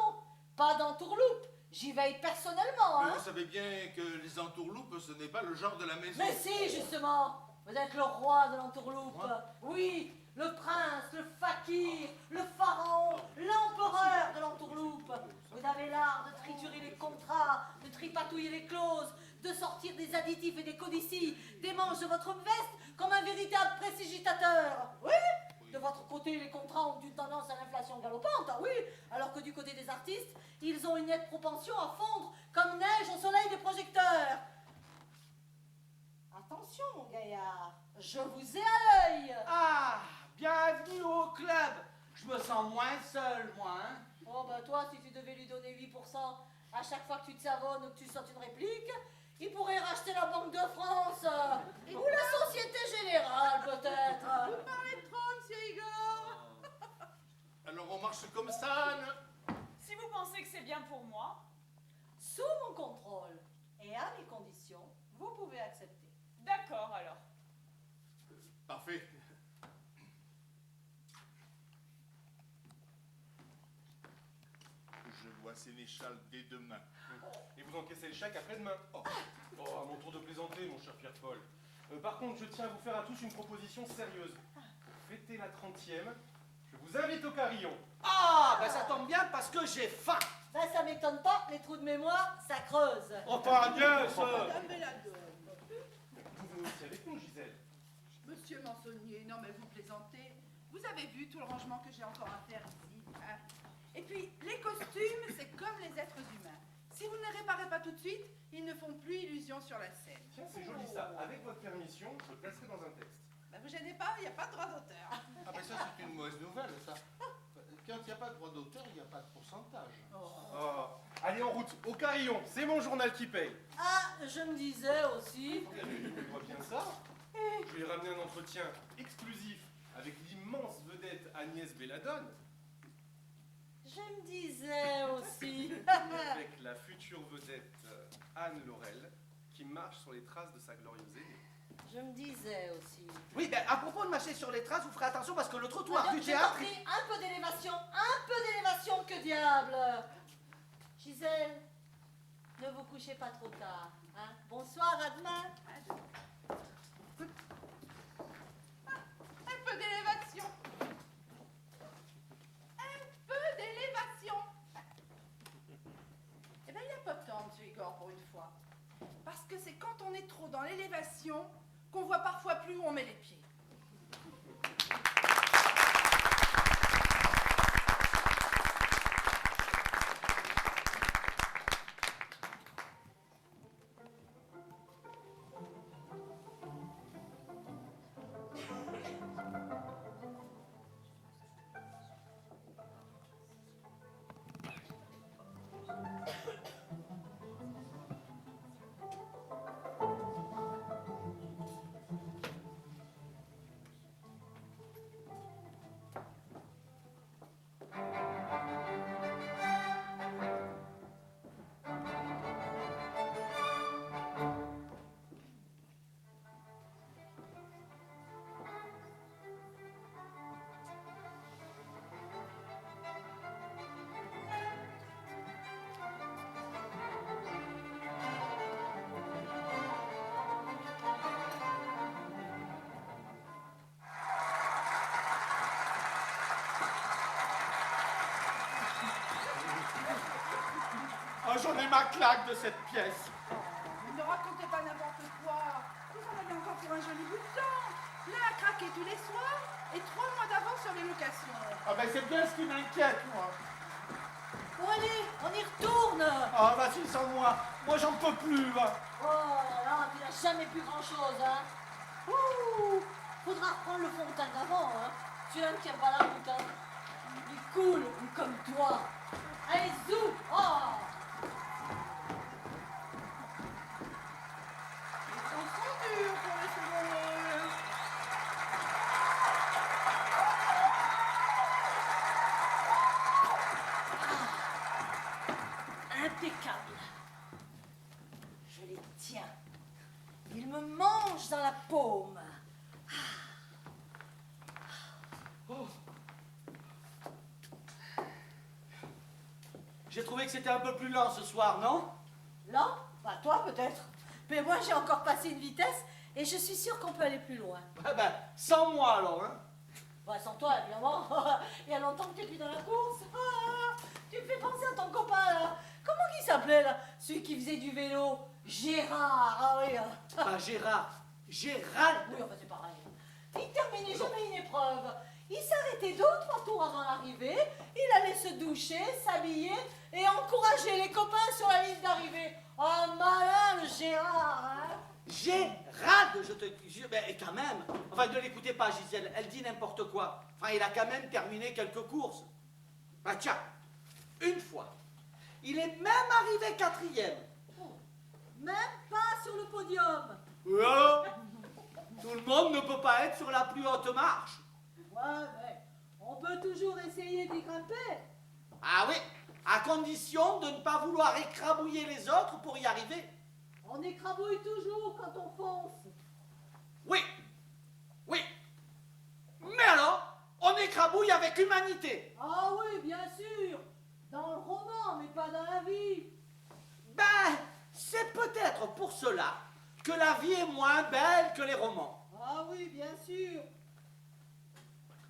pas d'entourloupe. J'y veille personnellement, Mais hein. vous savez bien que les entourloupes, ce n'est pas le genre de la maison. Mais si, justement, vous êtes le roi de l'entourloupe. Moi Oui, le prince, le fakir, le pharaon, l'empereur de l'entourloupe. Vous avez l'art de triturer les contrats, de tripatouiller les clauses, de sortir des additifs et des codicies des manches de votre veste comme un véritable précipitateur. Oui. De votre côté, les contrats ont une tendance à l'inflation galopante, ah oui, alors que du côté des artistes, ils ont une nette propension à fondre comme neige au soleil des projecteurs. Attention, mon gaillard, je vous ai à l'œil. Ah, bienvenue au club. Je me sens moins seul, moi. Hein. Oh, ben toi, si tu devais lui donner 8% à chaque fois que tu te savonnes ou que tu sortes une réplique, il pourrait racheter la Banque de France. sénéchal dès demain. Et vous encaissez le chèque après-demain. Oh, à mon tour de plaisanter, mon cher Pierre-Paul. Par contre, je tiens à vous faire à tous une proposition sérieuse. Pour fêter la 30e, je vous invite au carillon. Ah, ben ça tombe bien parce que j'ai faim. Ben ça m'étonne pas, les trous de mémoire, ça creuse. Oh, pas bien, ça. Madame Belladone. Vous venez aussi avec nous, Gisèle. Monsieur Mansonnier, non mais vous plaisantez. Vous avez vu tout le rangement que j'ai encore à faire ici, hein? Et puis, les costumes, c'est comme les êtres humains. Si vous ne les réparez pas tout de suite, ils ne font plus illusion sur la scène. Tiens, c'est joli ça. Avec votre permission, je le placerai dans un texte. Ben, vous gênez pas, il n'y a pas de droit d'auteur. Ah ben ça c'est une mauvaise nouvelle, ça. Quand il n'y a pas de droit d'auteur, il n'y a pas de pourcentage. Oh. Allez, en route, au carillon. C'est mon journal qui paye. Ah, je me disais aussi. On voit bien ça. Je lui ai ramené un entretien exclusif avec l'immense vedette Agnès Belladone, Je me disais aussi. avec la future vedette Anne Laurel, qui marche sur les traces de sa glorieuse aînée. Je me disais aussi. Oui, ben à propos de marcher sur les traces, vous ferez attention parce que le trottoir Madame, du j'ai théâtre... compris, un peu d'élévation, que diable. Gisèle, ne vous couchez pas trop tard. Hein? Bonsoir, à demain. Un peu d'élévation. Un peu d'élévation. Eh bien, il n'y a pas de temps, monsieur Igor, pour une fois. Parce que c'est quand on est trop dans l'élévation qu'on voit parfois plus où on met les pieds. Ah, j'en ai ma claque de cette pièce. Ne racontez pas n'importe quoi. Vous en avez encore pour un joli bout de temps. Là, à craquer tous les soirs et 3 mois d'avance sur les locations. Ah ben c'est bien ce qui m'inquiète, moi. Bon, allez, on y retourne. Ah, vas-y, sans moi. Moi, j'en peux plus, va. Oh là là, tu n'as jamais pu grand-chose, hein. Ouh, faudra reprendre le fond de teint d'avant, hein. Celui-là ne tient pas la route, hein. Il est cool, comme toi. Allez, zou. Oh. Ils sont trop durs pour les second rôles. Impeccable. Je les tiens. Ils me mangent dans la paume. J'ai trouvé que c'était un peu plus lent ce soir, non? Là, bah toi peut-être. Mais moi j'ai encore passé une vitesse et je suis sûre qu'on peut aller plus loin. Ah ben, sans moi alors, hein. Bah sans toi évidemment. Il y a longtemps que t'es plus dans la course. Ah, tu me fais penser à ton copain là. Comment il s'appelait là? Celui qui faisait du vélo. Gérard. Ah oui. Pas Gérard, Gérald. Oui, enfin c'est pareil. Il terminait jamais une épreuve. Il s'arrêtait 2 ou 3 tours avant l'arrivée. Il allait se doucher, s'habiller et encourager les copains sur la ligne d'arrivée. Oh malin le Gérard, hein. Gérald, je te jure, mais quand même. Enfin, ne l'écoutez pas, Gisèle, elle dit n'importe quoi. Enfin, il a quand même terminé quelques courses. Bah tiens, une fois, il est même arrivé 4e. Même pas sur le podium. Et alors, tout le monde ne peut pas être sur la plus haute marche. Ouais, mais on peut toujours essayer d'y grimper. Ah oui, à condition de ne pas vouloir écrabouiller les autres pour y arriver. On écrabouille toujours quand on fonce. Oui, oui. Mais alors, on écrabouille avec humanité. Ah oui, bien sûr. Dans le roman, mais pas dans la vie. Ben, c'est peut-être pour cela que la vie est moins belle que les romans. Ah oui, bien sûr.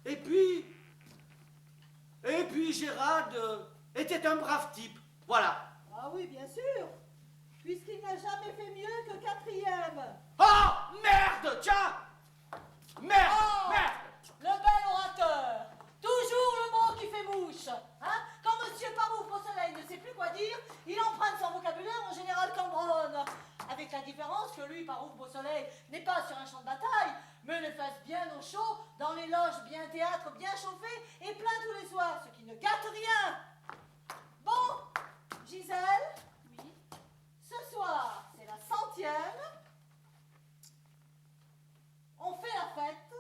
Et puis Gérald était un brave type. Voilà. Ah oui, bien sûr. Puisqu'il n'a jamais fait mieux que 4e. Oh, merde, tiens. Merde, Oh, merde. le bel orateur. Toujours le mot qui fait mouche. Hein? Quand Monsieur Parouf au soleil ne sait plus quoi dire, il emprunte son vocabulaire au général Cambronne. Avec la différence que lui, Parouf Beau Soleil, n'est pas sur un champ de bataille, mais les fesses bien au chaud, dans les loges bien théâtre, bien chauffées et plein tous les soirs, ce qui ne gâte rien. Bon, Gisèle, Oui. ce soir, c'est la 100e. On fait la fête.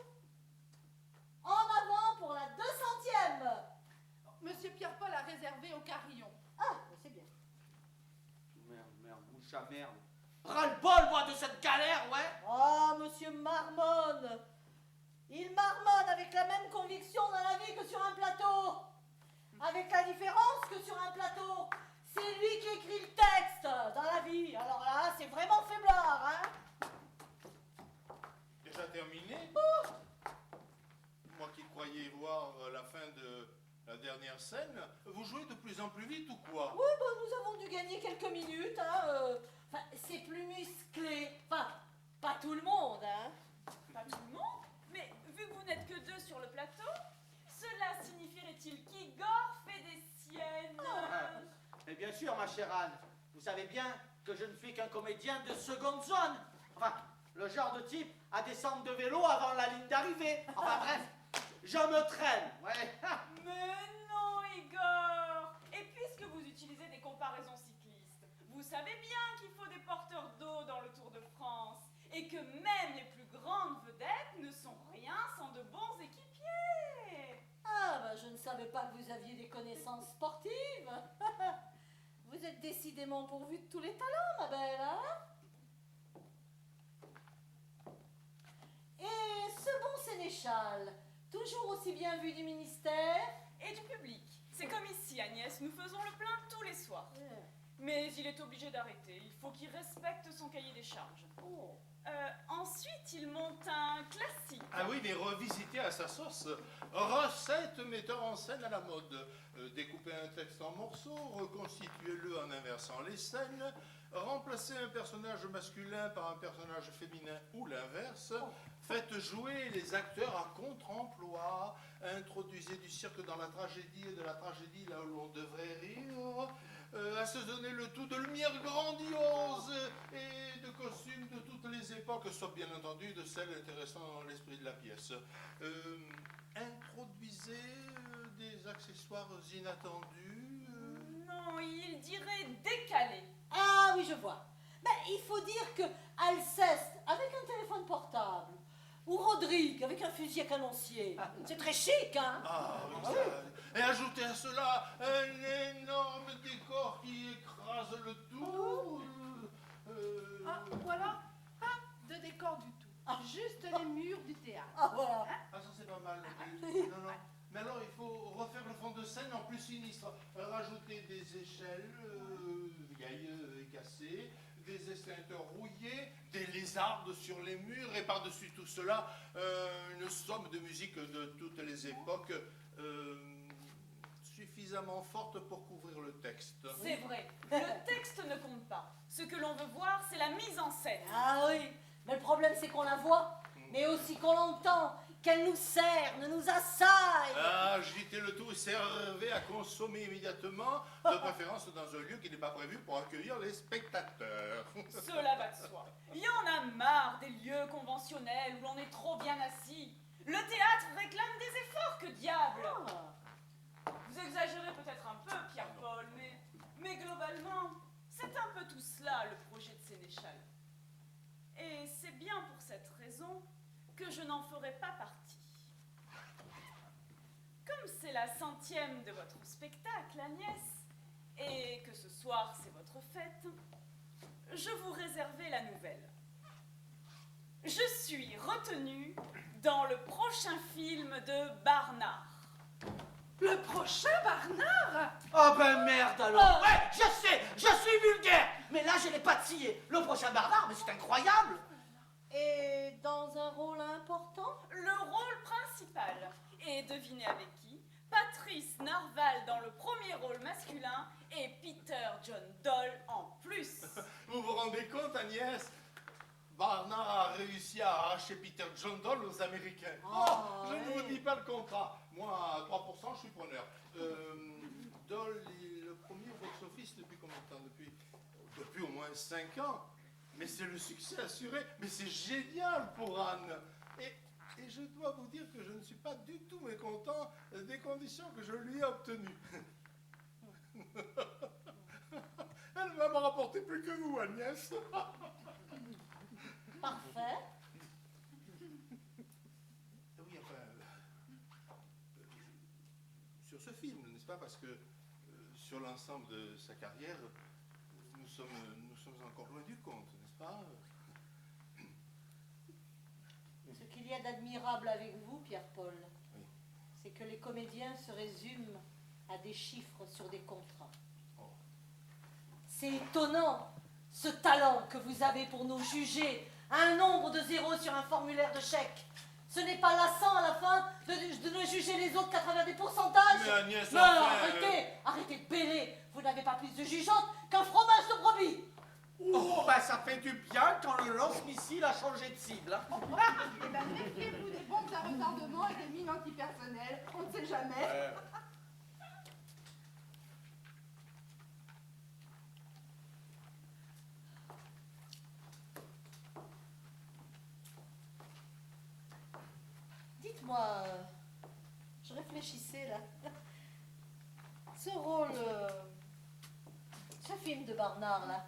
En avant pour la 200e. Monsieur Pierre-Paul a réservé au carillon. Ah, c'est bien. Merde, mouche à merde. Ras-le-bol, moi, de cette galère, ouais. Ah, monsieur marmonne. Il marmonne avec la même conviction dans la vie que sur un plateau. Avec la différence que sur un plateau, c'est lui qui écrit le texte dans la vie. Alors là, c'est vraiment faiblard, hein. Déjà terminé? Moi qui croyais voir la fin de la dernière scène, vous jouez de plus en plus vite ou quoi? Oui, bon, nous avons dû gagner quelques minutes, hein. Enfin, c'est plus musclé. Enfin, pas tout le monde, hein. Pas tout le monde? Mais vu que vous n'êtes que 2 sur le plateau, cela signifierait-il qu'Igor fait des siennes? Mais bien sûr, ma chère Anne, vous savez bien que je ne suis qu'un comédien de seconde zone. Enfin, le genre de type à descendre de vélo avant la ligne d'arrivée. Enfin bref, je me traîne. Ouais. Mais non, Igor! Et puisque vous utilisez des comparaisons cyclistes, vous savez bien qu'il faut des porteurs d'eau dans le Tour de France et que même les plus grandes vedettes ne sont rien sans de bons équipiers. Ah, ben, je ne savais pas que vous aviez des connaissances sportives. Vous êtes décidément pourvu de tous les talents, ma belle, hein? Et ce bon sénéchal, toujours aussi bien vu du ministère? Et du public. C'est comme ici, Agnès, nous faisons le plein tous les soirs. Mais il est obligé d'arrêter, il faut qu'il respecte son cahier des charges. Oh. Ensuite, il monte un classique. Ah oui, mais revisité à sa sauce. Recette metteur en scène à la mode. Découper un texte en morceaux, reconstituez-le en inversant les scènes, remplacer un personnage masculin par un personnage féminin ou l'inverse, faites jouer les acteurs à contre-emploi, introduisez du cirque dans la tragédie et de la tragédie là où l'on devrait rire, assaisonnez le tout de lumière grandiose et de costumes de toutes les époques, sauf bien entendu de celles intéressant l'esprit de la pièce. Introduisez des accessoires inattendus. Non, il dirait décalé. Ah oui, je vois. Ben, il faut dire que Alceste, avec un téléphone portable, ou Rodrigue, avec un fusil à canoncier, c'est très chic, hein? Ah oui, ça. Et ajoutez à cela un énorme décor qui écrase le tout. Ah, voilà. Pas de décor du tout. Juste les murs du théâtre. Ah, voilà. Ah, ça c'est pas mal. Non, non. Mais alors il faut refaire le fond de scène en plus sinistre. Rajouter des échelles vieilles et cassées, des extincteurs rouillés, des lézardes sur les murs et par-dessus tout cela, une somme de musique de toutes les époques suffisamment forte pour couvrir le texte. C'est vrai, le texte ne compte pas. Ce que l'on veut voir, c'est la mise en scène. Ah oui, mais le problème c'est qu'on la voit, mais aussi qu'on l'entend, qu'elle nous cerne, nous assaille. Ah, agitez le tout, servez à consommer immédiatement, de préférence dans un lieu qui n'est pas prévu pour accueillir les spectateurs. Cela va de soi. Il y en a marre des lieux conventionnels où l'on est trop bien assis. Le théâtre réclame des efforts, que diable! Vous exagérez peut-être un peu, Pierre-Paul, mais globalement, c'est un peu tout cela le projet de Sénéchal. Et c'est bien pour cette raison que je n'en ferai pas partie. Comme c'est la 100e de votre spectacle, Agnès, et que ce soir c'est votre fête, je vous réservais la nouvelle. Je suis retenue dans le prochain film de Barnard. Le prochain Barnard? Oh ben merde alors. Ouais, je suis vulgaire. Mais là, je l'ai pas scié. Le prochain Bernard, mais c'est incroyable. Et dans un rôle important? Le rôle principal. Et devinez avec qui? Patrice Narval dans le premier rôle masculin et Peter John Doll en plus. Vous vous rendez compte, Agnès? Barnard a réussi à arracher Peter John Doll aux Américains. Oh, Je ne oui. vous dis pas le contrat. Moi, à 3%, je suis preneur. Doll est le premier au box-office depuis combien de temps? Depuis au moins 5 ans. Mais c'est le succès assuré. Mais c'est génial pour Anne. Et je dois vous dire que je ne suis pas du tout mécontent des conditions que je lui ai obtenues. Elle va me rapporter plus que vous, Agnès. Parfait. Oui, enfin, sur ce film, n'est-ce pas? Parce que sur l'ensemble de sa carrière, nous sommes encore loin du compte, n'est-ce pas? Ce qu'il y a d'admirable avec vous, Pierre-Paul, Oui. c'est que les comédiens se résument à des chiffres sur des contrats. Oh. C'est étonnant, ce talent que vous avez pour nous juger à un nombre de zéros sur un formulaire de chèque. Ce n'est pas lassant à la fin de ne juger les autres qu'à travers des pourcentages. Mais Agnès, Non, enfin, arrêtez de bêler. Vous n'avez pas plus de jugeante qu'un fromage de brebis. Oh, bah ça fait du bien quand le lance-missile a changé de cible. Hein. Eh ben, méfiez-vous des bombes à retardement et des mines antipersonnelles. On ne sait jamais. Dites-moi, je réfléchissais là. Ce rôle, ce film de Barnard là,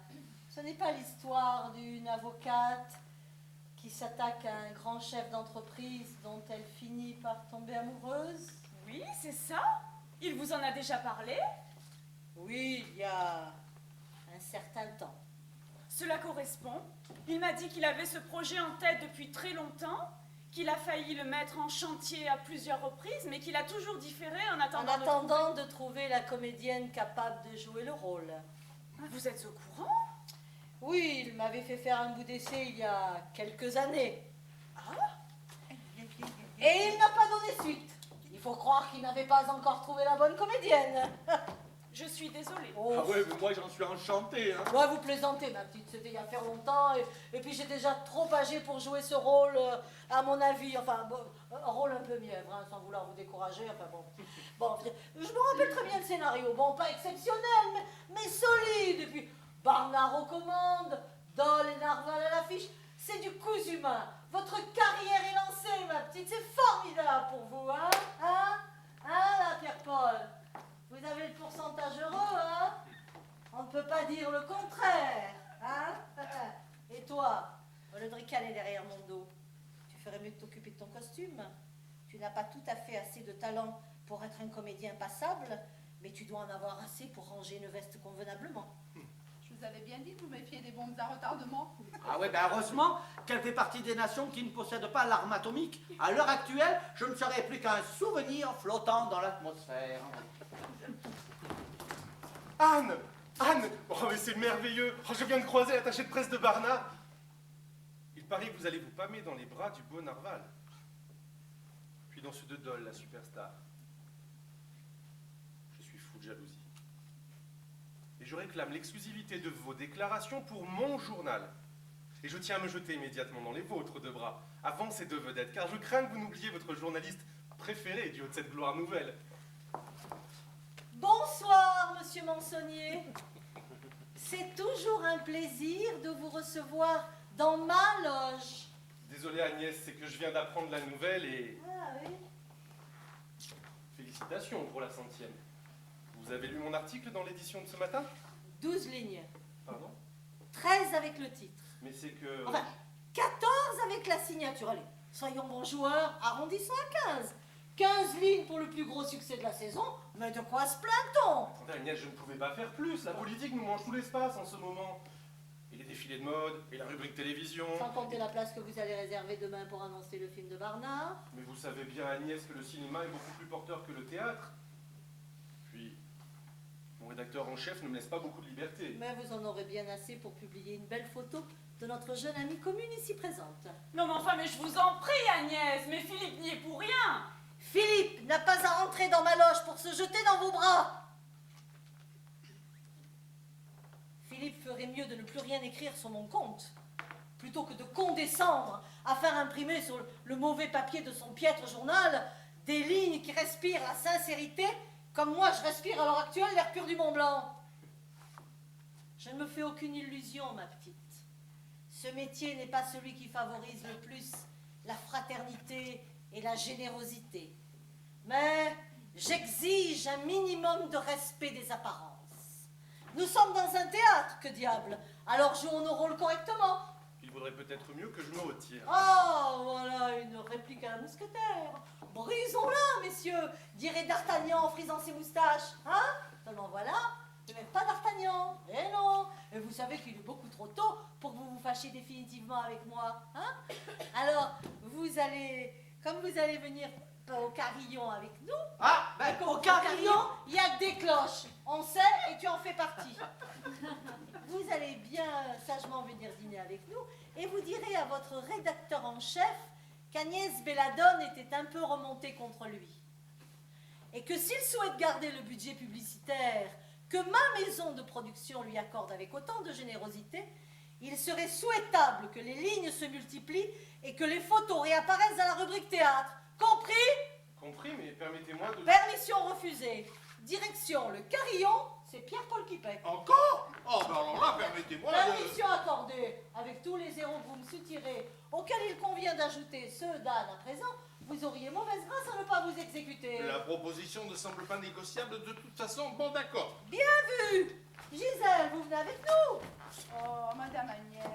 ce n'est pas l'histoire d'une avocate qui s'attaque à un grand chef d'entreprise dont elle finit par tomber amoureuse? Oui, c'est ça. Il vous en a déjà parlé? Oui, il y a un certain temps. Cela correspond. Il m'a dit qu'il avait ce projet en tête depuis très longtemps, qu'il a failli le mettre en chantier à plusieurs reprises, mais qu'il a toujours différé en En attendant attendant de trouver la comédienne capable de jouer le rôle. Vous êtes au courant? Oui, il m'avait fait faire un bout d'essai il y a quelques années. Et il n'a pas donné suite. Il faut croire qu'il n'avait pas encore trouvé la bonne comédienne. Je suis désolée. Oh, Ah ouais, mais moi j'en suis enchanté. Hein. ouais, vous plaisantez, ma petite, c'était il y a faire longtemps. Et puis j'ai déjà trop âgé pour jouer ce rôle, à mon avis. Enfin, bon, un rôle un peu mièvre, hein, sans vouloir vous décourager. Enfin bon. Bon, je me rappelle très bien le scénario. Bon, pas exceptionnel, mais solide. Et puis, Barnard aux commandes, Doll et Narval à l'affiche. C'est du cousu humain. Votre carrière est lancée, ma petite. C'est formidable pour vous, hein? Hein, là, Pierre-Paul? Vous avez le pourcentage heureux, hein? On ne peut pas dire le contraire, hein? Et toi, au lieu de ricaner derrière mon dos, tu ferais mieux de t'occuper de ton costume. Tu n'as pas tout à fait assez de talent pour être un comédien passable, mais tu dois en avoir assez pour ranger une veste convenablement. Je vous avais bien dit de vous méfier des bombes à retardement. Ah ouais, ben heureusement qu'elle fait partie des nations qui ne possèdent pas l'arme atomique. À l'heure actuelle, je ne serais plus qu'un souvenir flottant dans l'atmosphère. Anne! Anne! Oh, mais c'est merveilleux! Oh, je viens de croiser l'attaché de presse de Barnard. Il paraît que vous allez vous pâmer dans les bras du beau Narval. Puis dans ceux de Doll, la superstar. Je suis fou de jalousie. Et je réclame l'exclusivité de vos déclarations pour mon journal. Et je tiens à me jeter immédiatement dans les vôtres de bras, avant ces deux vedettes, car je crains que vous n'oubliez votre journaliste préféré du haut de cette gloire nouvelle. Bonsoir, monsieur Mansonnier. C'est toujours un plaisir de vous recevoir dans ma loge. Désolé Agnès, c'est que je viens d'apprendre la nouvelle et... Ah oui? Félicitations pour la 100e. Vous avez lu mon article dans l'édition de ce matin? 12 lignes. Pardon? 13 avec le titre. Mais c'est que... Enfin, 14 avec la signature. Allez, soyons bons joueurs, arrondissons à 15. 15 lignes pour le plus gros succès de la saison, mais de quoi se plaint-on? Attendez Agnès, je ne pouvais pas faire plus. La politique nous mange tout l'espace en ce moment. Et les défilés de mode, et la rubrique télévision. Sans compter la place que vous allez réserver demain pour annoncer le film de Barnard. Mais vous savez bien Agnès que le cinéma est beaucoup plus porteur que le théâtre. Mon rédacteur en chef ne me laisse pas beaucoup de liberté. Mais vous en aurez bien assez pour publier une belle photo de notre jeune amie commune ici présente. Non mais enfin, mais je vous en prie Agnès, mais Philippe n'y est pour rien. Philippe n'a pas à rentrer dans ma loge pour se jeter dans vos bras. Philippe ferait mieux de ne plus rien écrire sur mon compte, plutôt que de condescendre à faire imprimer sur le mauvais papier de son piètre journal des lignes qui respirent la sincérité, comme moi je respire à l'heure actuelle l'air pur du Mont Blanc. Je ne me fais aucune illusion, ma petite. Ce métier n'est pas celui qui favorise le plus la fraternité et la générosité. Mais j'exige un minimum de respect des apparences. Nous sommes dans un théâtre, que diable. Alors jouons nos rôles correctement. Il vaudrait peut-être mieux que je me retire. Oh, voilà une réplique à la mousquetaire. Brisons-la, messieurs, dirait D'Artagnan en frisant ses moustaches. Hein? Seulement voilà, ce n'est pas D'Artagnan. Eh non. Et vous savez qu'il est beaucoup trop tôt pour que vous vous fâchiez définitivement avec moi. Hein? Alors, comme vous allez venir au carillon avec nous, Ah, ben, au carillon. il y a que des cloches. On sait et tu en fais partie. Vous allez bien sagement venir dîner avec nous et vous direz à votre rédacteur en chef qu'Agnès Belladone était un peu remontée contre lui. Et que s'il souhaite garder le budget publicitaire que ma maison de production lui accorde avec autant de générosité, il serait souhaitable que les lignes se multiplient et que les photos réapparaissent dans la rubrique théâtre. Compris? Compris, mais permettez-moi de... Permission refusée. Direction le carillon, c'est Pierre-Paul Quipec. Encore? Oh, ben alors là, permettez-moi de... Permission accordée. Avec tous les zéros que vous me soutirez, auxquels il convient d'ajouter ceux d'Anne à présent, vous auriez mauvaise grâce à ne pas vous exécuter. La proposition ne semble pas négociable de toute façon. Bon, d'accord. Bien vu. Gisèle, vous venez avec nous. Oh, Madame Agnès.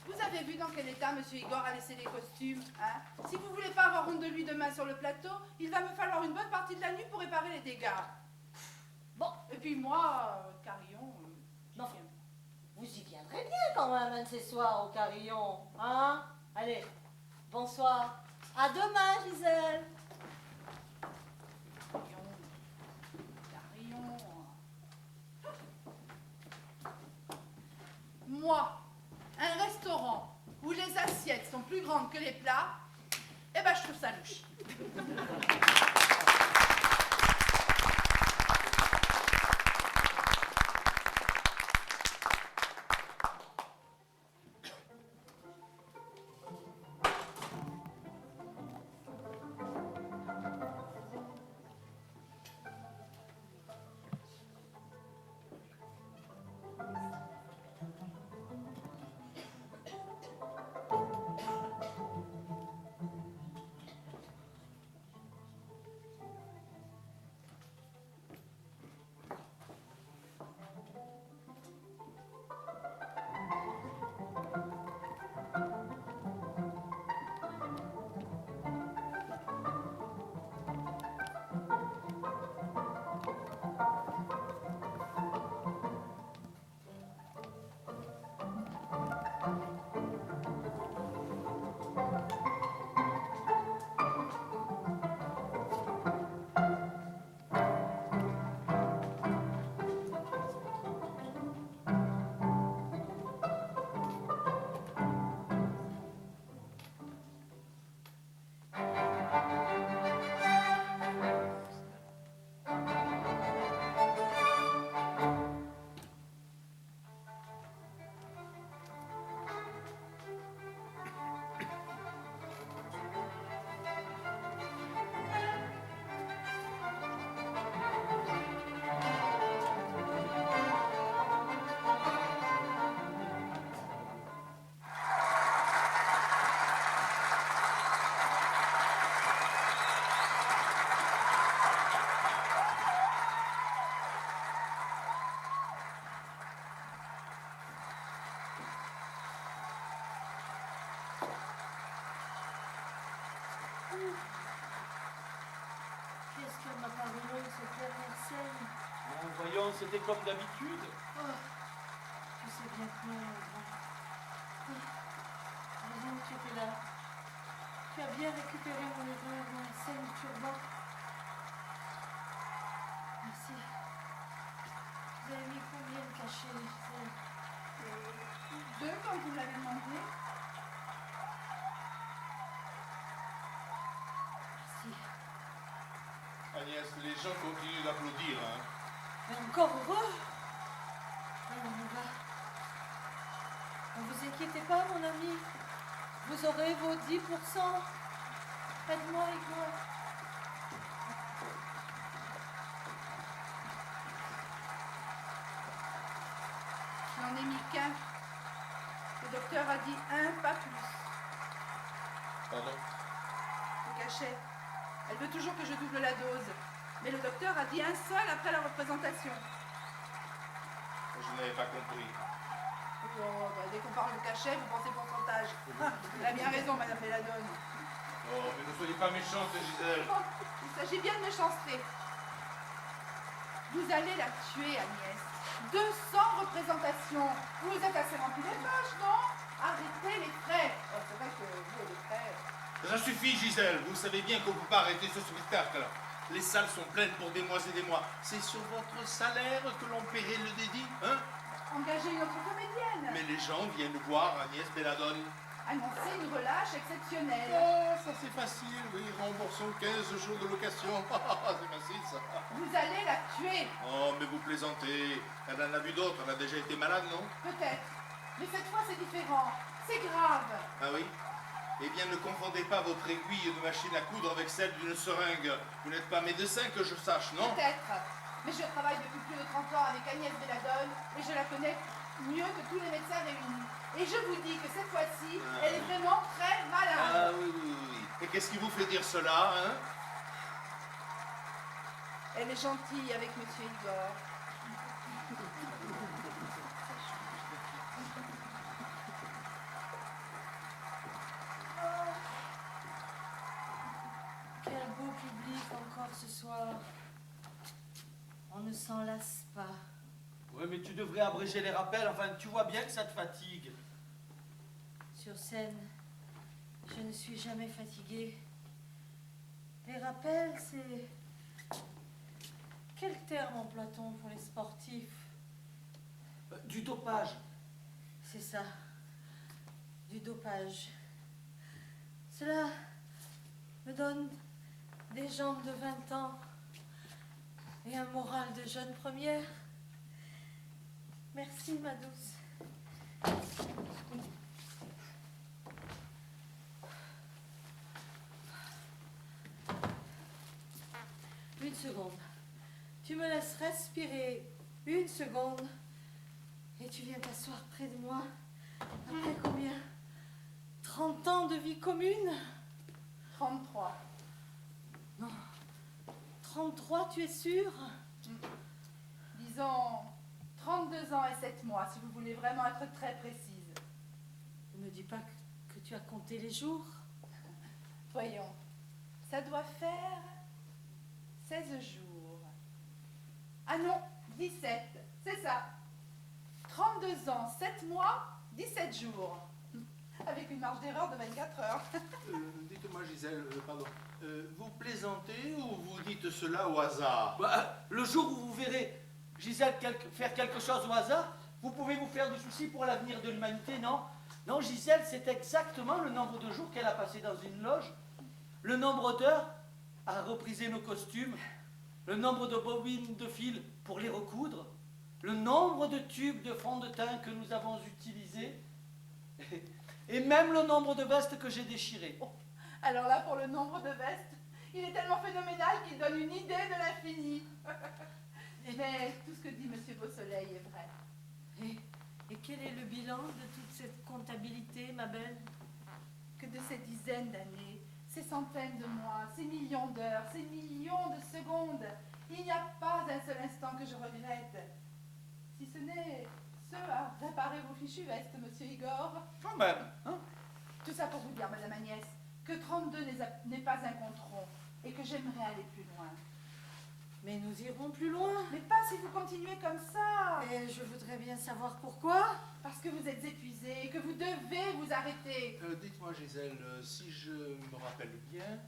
Vous avez vu dans quel état Monsieur Igor a laissé les costumes, hein? Si vous voulez pas avoir honte de lui demain sur le plateau, il va me falloir une bonne partie de la nuit pour réparer les dégâts. Bon, et puis moi, carillon... Non, vous y viendrez bien quand même un de ces soirs au carillon, hein? Allez, bonsoir. À demain, Gisèle. Carillon... Moi, un restaurant où les assiettes sont plus grandes que les plats, eh ben je trouve ça louche. Qu'est-ce que ma parole, cette dernière scène? Voyons, c'était comme d'habitude. Oh, je sais bien que non. Heureusement que tu étais là. Tu as bien récupéré mon erreur dans la scène du turban. Vous avez mis combien de cachets, Gisèle? 2 quand vous me l'avez demandé. Merci. Agnès, les gens continuent d'applaudir. Hein. Mais encore heureux. Alors on va. Ne vous inquiétez pas, mon ami. Vous aurez vos 10%. Aide-moi, Igor. Je n'en ai mis qu'un. Le docteur a dit un, pas plus. Pardon? Le cachet. Elle veut toujours que je double la dose. Mais le docteur a dit un seul après la représentation. Je n'avais pas compris. Oh, bah, dès qu'on parle de cachet, vous pensez pourcentage. Elle a bien raison, Madame Belladone. Oh, mais ne soyez pas méchante, Gisèle. Bon, il s'agit bien de méchanceté. Vous allez la tuer, Agnès. 200 représentations. Vous êtes assez rempli les poches, non? Arrêtez les frais. Oh, c'est vrai que vous, les frais... Ça suffit, Gisèle. Vous savez bien qu'on ne peut pas arrêter ce spectacle. Les salles sont pleines pour des mois et des mois. C'est sur votre salaire que l'on paierait le dédit, hein? Engagez une autre comédienne. Mais les gens viennent voir Agnès Belladone. Annoncez une relâche exceptionnelle. Oh, ça c'est facile, oui. Remboursons 15 jours de location. C'est facile, ça. Vous allez la tuer. Oh, mais vous plaisantez. Elle en a vu d'autres. Elle a déjà été malade, non? Peut-être. Mais cette fois, c'est différent. C'est grave. Ah oui? Eh bien, ne confondez pas votre aiguille de machine à coudre avec celle d'une seringue. Vous n'êtes pas médecin que je sache, non? Peut-être. Mais je travaille depuis plus de 30 ans avec Agnès Belladone et je la connais mieux que tous les médecins réunis. Et je vous dis que cette fois-ci, elle est vraiment très malade. Ah oui, oui, oui. Et qu'est-ce qui vous fait dire cela, hein? Elle est gentille avec Monsieur Igor. Quel beau public encore ce soir. On ne s'en lasse pas. Ouais, mais tu devrais abréger les rappels, enfin, tu vois bien que ça te fatigue. Sur scène, je ne suis jamais fatiguée. Les rappels, c'est... Quel terme emploie-t-on pour les sportifs? Du dopage. C'est ça, du dopage. Cela me donne des jambes de 20 ans et un moral de jeune première. Merci, ma douce. Une seconde. Tu me laisses respirer une seconde et tu viens t'asseoir près de moi. Après combien? 30 ans de vie commune? 33. Non. 33, tu es sûre? Disons 32 ans et 7 mois, si vous voulez vraiment être très précise. Ne me dis pas que tu as compté les jours. Voyons, ça doit faire 16 jours. Ah non, 17, c'est ça. 32 ans, 7 mois, 17 jours. Avec une marge d'erreur de 24 heures. Dites-moi, Gisèle, pardon. Vous plaisantez ou vous dites cela au hasard? Bah, le jour où vous verrez Gisèle faire quelque chose au hasard, vous pouvez vous faire du souci pour l'avenir de l'humanité, non? Non, Gisèle, c'est exactement le nombre de jours qu'elle a passé dans une loge, le nombre d'heures à repriser nos costumes, le nombre de bobines de fil pour les recoudre, le nombre de tubes de fond de teint que nous avons utilisés, et même le nombre de vestes que j'ai déchirées. Oh, alors là, pour le nombre de vestes, il est tellement phénoménal qu'il donne une idée de l'infini. Mais tout ce que dit Monsieur Beausoleil est vrai. Et quel est le bilan de toute cette comptabilité, ma belle? Que de ces dizaines d'années, ces centaines de mois, ces millions d'heures, ces millions de secondes, il n'y a pas un seul instant que je regrette. Si ce n'est ce à réparer vos fichues vestes, Monsieur Igor. Quand même, hein? Tout ça pour vous dire, Madame Agnès, que 32 n'est pas un compte rond et que j'aimerais aller plus loin. Mais nous irons plus loin. Mais pas si vous continuez comme ça. Et je voudrais bien savoir pourquoi. Parce que vous êtes épuisé et que vous devez vous arrêter. Dites-moi, Gisèle, si je me rappelle bien,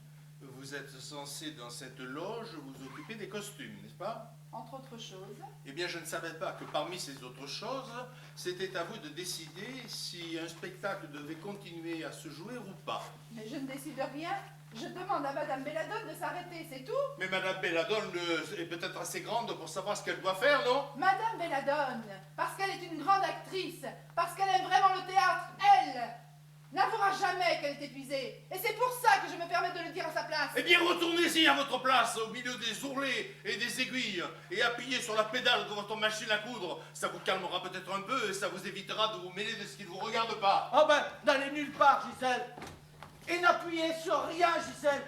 Vous êtes censé, dans cette loge, vous occuper des costumes, n'est-ce pas? Entre autres choses. Eh bien, je ne savais pas que parmi ces autres choses, c'était à vous de décider si un spectacle devait continuer à se jouer ou pas. Mais je ne décide rien. Je demande à Madame Belladone de s'arrêter, c'est tout. Mais Madame Belladone est peut-être assez grande pour savoir ce qu'elle doit faire, non? Madame Belladone, parce qu'elle est une grande actrice, parce qu'elle aime vraiment le théâtre, elle n'avouera jamais qu'elle est épuisée. Et c'est pour ça que je me permets de le dire à sa place. Eh bien, retournez-y à votre place, au milieu des ourlets et des aiguilles, et appuyez sur la pédale de votre machine à coudre. Ça vous calmera peut-être un peu, et ça vous évitera de vous mêler de ce qui ne vous regarde pas. Ah ben, n'allez nulle part, Gisèle. Et n'appuyez sur rien, Gisèle.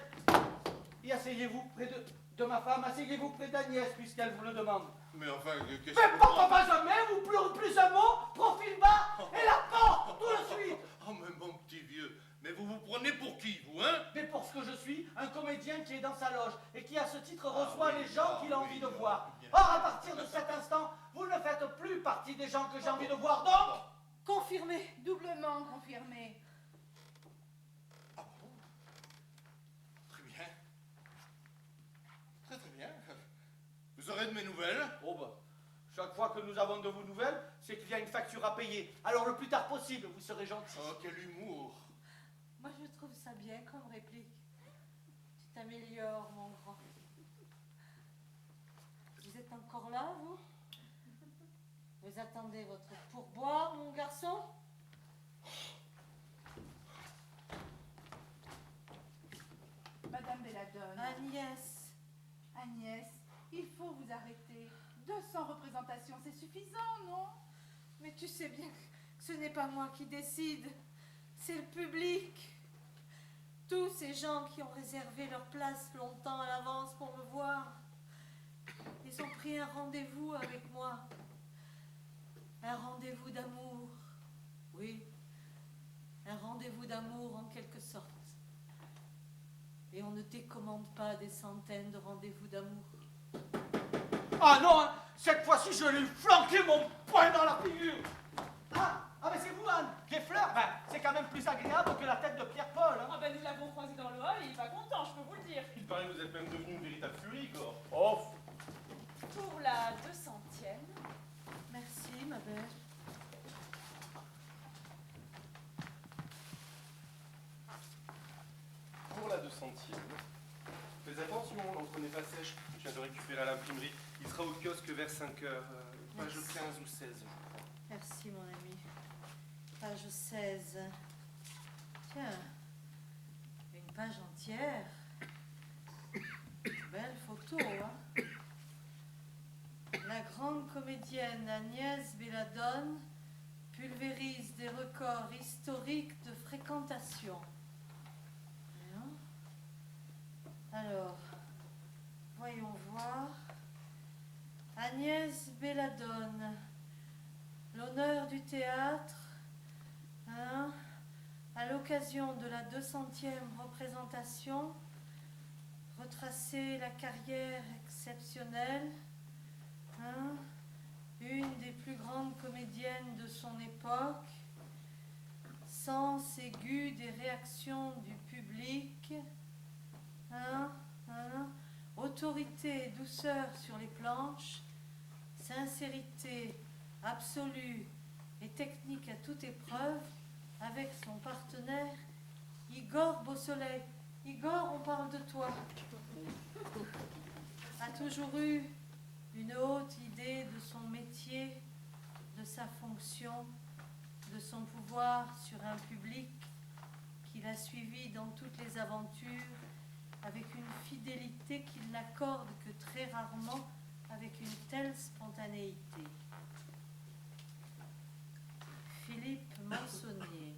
Et asseyez-vous près de ma femme, asseyez-vous près d'Agnès, puisqu'elle vous le demande. Mais enfin, qu'est-ce Mais que... pourquoi pas jamais, vous pleurez plus un mot, profil bas, et la porte, tout de suite. Oh, mais mon petit vieux, mais vous vous prenez pour qui, vous, hein? Mais pour ce que je suis, un comédien qui est dans sa loge, et qui à ce titre reçoit oui, les gens qu'il a oui, envie de voir. bien. Or, à partir de cet instant, vous ne faites plus partie des gens que j'ai envie de voir, donc... Confirmé. Doublement confirmé. Ah bon? Très bien. Très très bien. Vous aurez de mes nouvelles? Oh ben, chaque fois que nous avons de vos nouvelles, c'est qu'il y a une facture à payer. Alors le plus tard possible, vous serez gentil. Oh, quel humour. Moi, je trouve ça bien comme réplique. Tu t'améliores, mon grand. Vous êtes encore là, vous? Vous attendez votre pourboire, mon garçon? Madame Belladone. Agnès. Agnès, il faut vous arrêter. 200 représentations, c'est suffisant, non? Mais tu sais bien que ce n'est pas moi qui décide. C'est le public. Tous ces gens qui ont réservé leur place longtemps à l'avance pour me voir. Ils ont pris un rendez-vous avec moi. Un rendez-vous d'amour. Oui, un rendez-vous d'amour en quelque sorte. Et on ne décommande pas des centaines de rendez-vous d'amour. Ah non, hein, cette fois-ci, je vais lui flanquer mon poing dans la figure. Ah mais c'est vous, Anne. Les fleurs, ben, c'est quand même plus agréable que la tête de Pierre-Paul. Hein. Ah ben nous l'avons croisé dans le hall et il est pas content, je peux vous le dire. Il paraît que vous êtes même devenu une véritable furie, quoi. Oh, Pour la 200e, Merci, ma belle. pour la 200e. Fais attention, l'encre n'est pas sèche. Je viens de récupérer à l'imprimerie. Il sera au kiosque vers 5 heures. Page Merci. 15 ou 16, je crois. Merci, mon ami. Page 16. Tiens, une page entière. Belle photo, hein? La grande comédienne Agnès Belladone pulvérise des records historiques de fréquentation. Hein? Alors, voyons voir. Agnès Belladone, l'honneur du théâtre, hein, à l'occasion de la 200e représentation, retracer la carrière exceptionnelle, hein, une des plus grandes comédiennes de son époque, sens aigu des réactions du public, hein, autorité et douceur sur les planches, sincérité absolue et technique à toute épreuve, avec son partenaire Igor Beausoleil. Igor, on parle de toi. A toujours eu une haute idée de son métier, de sa fonction, de son pouvoir sur un public qui l'a suivi dans toutes les aventures avec une fidélité qu'il n'accorde que très rarement avec une telle spontanéité. Philippe Mansonnier.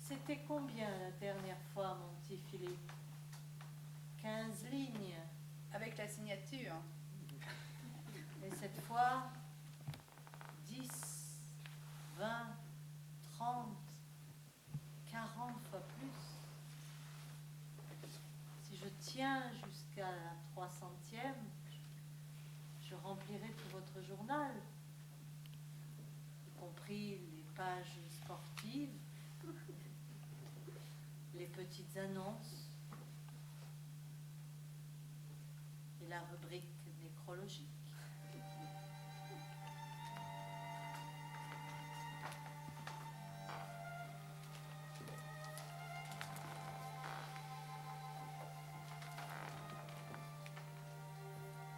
C'était combien la dernière fois, mon petit Philippe? 15 lignes. Avec la signature. Et cette fois, 10, 20, 30, 40 fois plus. Si je tiens jusqu'à la 300e, je remplirai tout votre journal, y compris les pages sportives. petites annonces et la rubrique nécrologique.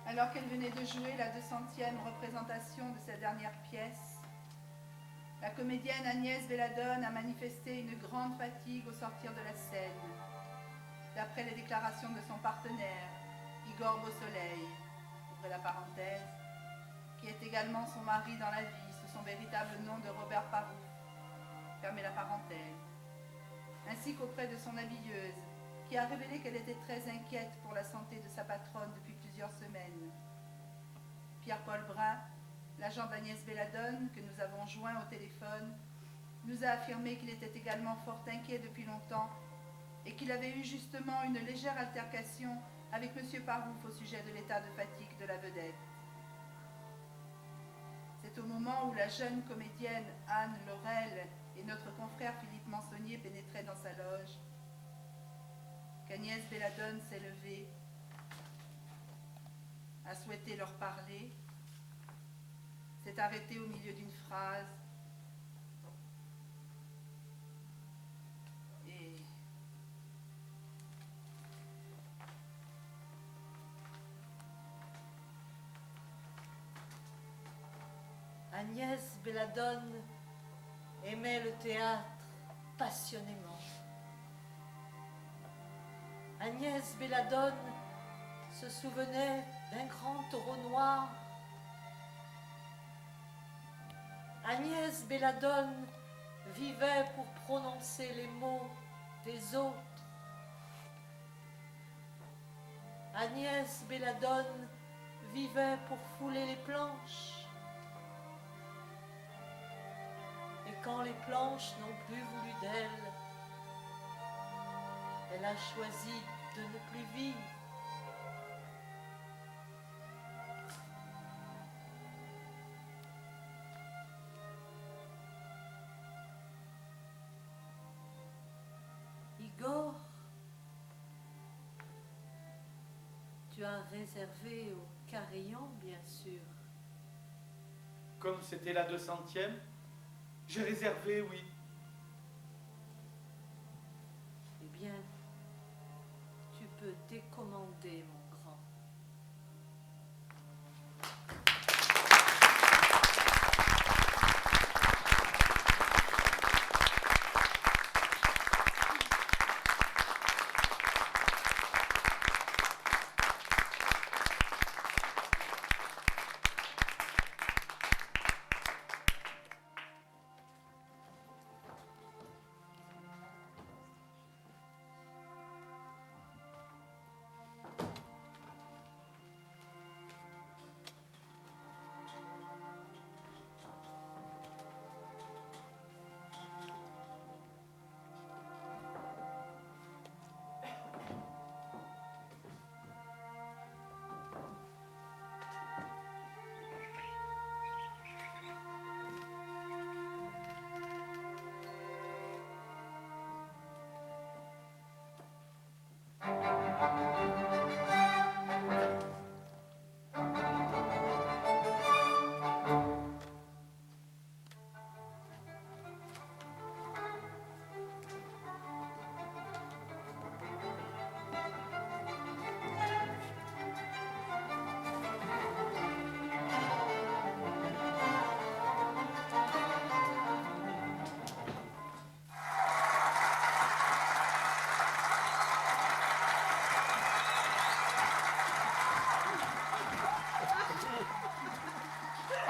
Alors qu'elle venait de jouer la 200e représentation de sa dernière pièce, la comédienne Agnès Belladone a manifesté une grande fatigue au sortir de la scène, d'après les déclarations de son partenaire, Igor Beausoleil, ouvrez la parenthèse, qui est également son mari dans la vie, sous son véritable nom de Robert Paroux, fermez la parenthèse, ainsi qu'auprès de son habilleuse, qui a révélé qu'elle était très inquiète pour la santé de sa patronne depuis plusieurs semaines. Pierre-Paul Brun, l'agent d'Agnès Belladone, que nous avons joint au téléphone, nous a affirmé qu'il était également fort inquiet depuis longtemps et qu'il avait eu justement une légère altercation avec M. Parouf au sujet de l'état de fatigue de la vedette. C'est au moment où la jeune comédienne Anne Laurel et notre confrère Philippe Mansonnier pénétraient dans sa loge qu'Agnès Belladone s'est levée, a souhaité leur parler, s'est arrêtée au milieu d'une phrase et Agnès Belladone aimait le théâtre passionnément. Agnès Belladone se souvenait d'un grand taureau noir. Agnès Belladone vivait pour prononcer les mots des autres. Agnès Belladone vivait pour fouler les planches. Et quand les planches n'ont plus voulu d'elle, elle a choisi de ne plus vivre. Igor, tu as réservé au Carillon, bien sûr. Comme c'était la 200e, j'ai réservé, oui. Eh bien, tu peux décommander, mon grand.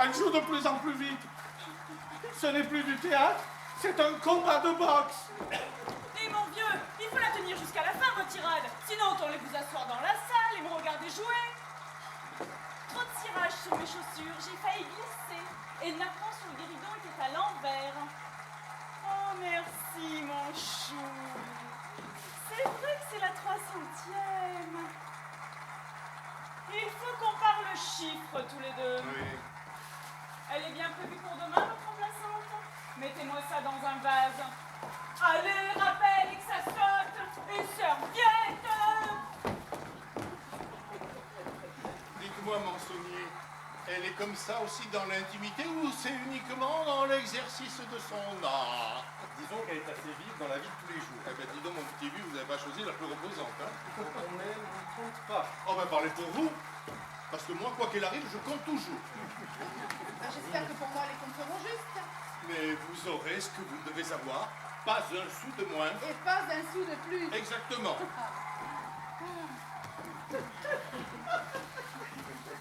Elle joue de plus en plus vite. Ce n'est plus du théâtre, c'est un combat de boxe. Et mon vieux, il faut la tenir jusqu'à la fin, votre tirade. Sinon, autant les vous asseoir dans la salle et me regarder jouer. Trop de cirage sur mes chaussures, j'ai failli glisser. Et le napperon sur le guéridon était à l'envers. Oh, merci, mon chou. C'est vrai que c'est la 300e. Il faut qu'on parle chiffres tous les deux. Oui. Elle est bien prévue pour demain, votre remplaçante? Mettez-moi ça dans un vase. Allez, rappel et que ça saute. Une serviette. Dites-moi, Mansonnier, elle est comme ça aussi dans l'intimité ou c'est uniquement dans l'exercice de son art? Disons qu'elle est assez vive dans la vie de tous les jours. Eh ben, dis donc, mon petit vieux, vous n'avez pas choisi la plus reposante, hein? Quand on aime, on ne compte pas. Oh ben, parlez pour vous, parce que moi, quoi qu'il arrive, je compte toujours. J'espère que pour moi, les comptes seront justes. Mais vous aurez ce que vous devez avoir, pas un sou de moins. Et pas un sou de plus. Exactement.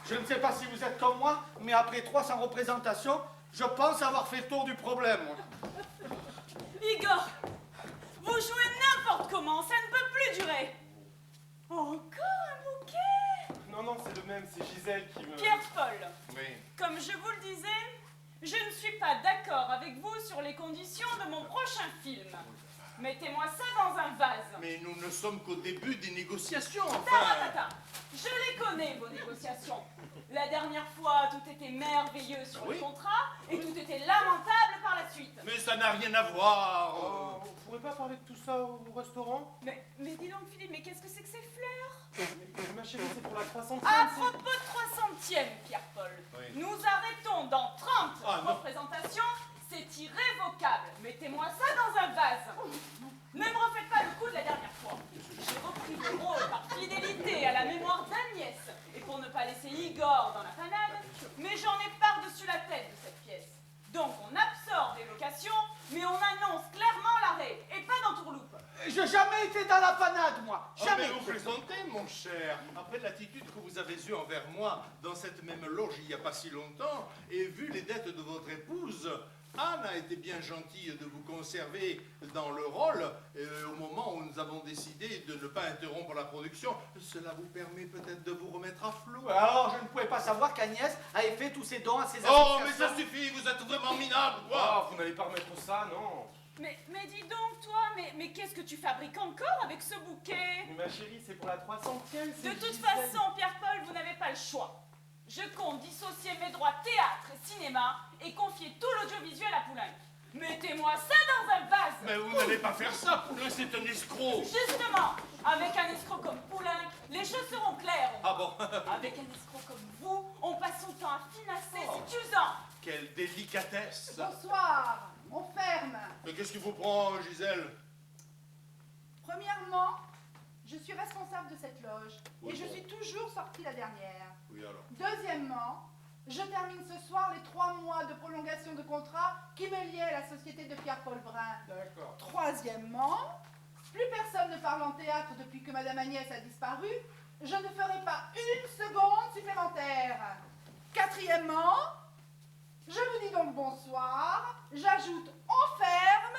Je ne sais pas si vous êtes comme moi, mais après 300 représentations, je pense avoir fait le tour du problème. Igor, vous jouez n'importe comment, ça ne peut plus durer. Encore un bouquet? Non, non, c'est le même, c'est Gisèle qui me... Pierre-Paul, Oui. comme je vous le disais, je ne suis pas d'accord avec vous sur les conditions de mon prochain film. Mettez-moi ça dans un vase. Mais nous ne sommes qu'au début des négociations, enfin. Taratata. Je les connais, vos négociations. La dernière fois, tout était merveilleux sur Oui. le contrat et tout était lamentable par la suite. Mais ça n'a rien à voir. Oh, on pourrait pas parler de tout ça au restaurant? Mais dis donc, Philippe, mais qu'est-ce que c'est que ces fleurs? Mais ma chérie, c'est pour la 300e. À propos de 300e, Pierre-Paul, Oui. nous arrêtons dans 30 Ah, non. représentations. C'est irrévocable. Mettez-moi ça dans un vase. Ne me refaites pas le coup de la dernière fois. J'ai repris le rôle par fidélité à la mémoire d'Agnès et pour ne pas laisser Igor dans la panade, mais j'en ai par-dessus la tête de cette pièce. Donc on absorbe les locations, mais on annonce clairement l'arrêt et pas dans tourloupe. J'ai jamais été dans la panade, moi. Oh, Jamais. mais vous plaisantez, mon cher. Après l'attitude que vous avez eue envers moi dans cette même loge il n'y a pas si longtemps, et vu les dettes de votre épouse, Anne a été bien gentille de vous conserver dans le rôle au moment où nous avons décidé de ne pas interrompre la production. Cela vous permet peut-être de vous remettre à flot. Alors, je ne pouvais pas savoir qu'Agnès avait fait tous ses dons à ses Oh, mais associations. ça suffit, vous êtes vraiment minable, Oh, quoi. vous n'allez pas remettre ça, non? Mais dis donc, toi, mais qu'est-ce que tu fabriques encore avec ce bouquet? Mais ma chérie, c'est pour la 300e. De toute façon, Pierre-Paul, vous n'avez pas le choix. Je compte dissocier mes droits théâtre et cinéma et confier tout l'audiovisuel à Poulenc. Mettez-moi ça dans un vase. Mais vous n'allez pas faire ça, Poulain, c'est un escroc. Justement, avec un escroc comme Poulenc, les choses seront claires. Ah bon? Avec un escroc comme vous, on passe son temps à finasser, c'est usant. Quelle délicatesse. Bonsoir. On ferme. Mais qu'est-ce qui vous prend, Gisèle? Premièrement, je suis responsable de cette loge Oui, et je bon. suis toujours sortie la dernière. Oui, alors. Deuxièmement, je termine ce soir les 3 mois de prolongation de contrat qui me liaient à la société de Pierre-Paul Brun. D'accord. Troisièmement, plus personne ne parle en théâtre depuis que Madame Agnès a disparu. Je ne ferai pas une seconde supplémentaire. Quatrièmement, je vous dis donc bonsoir. J'ajoute on ferme.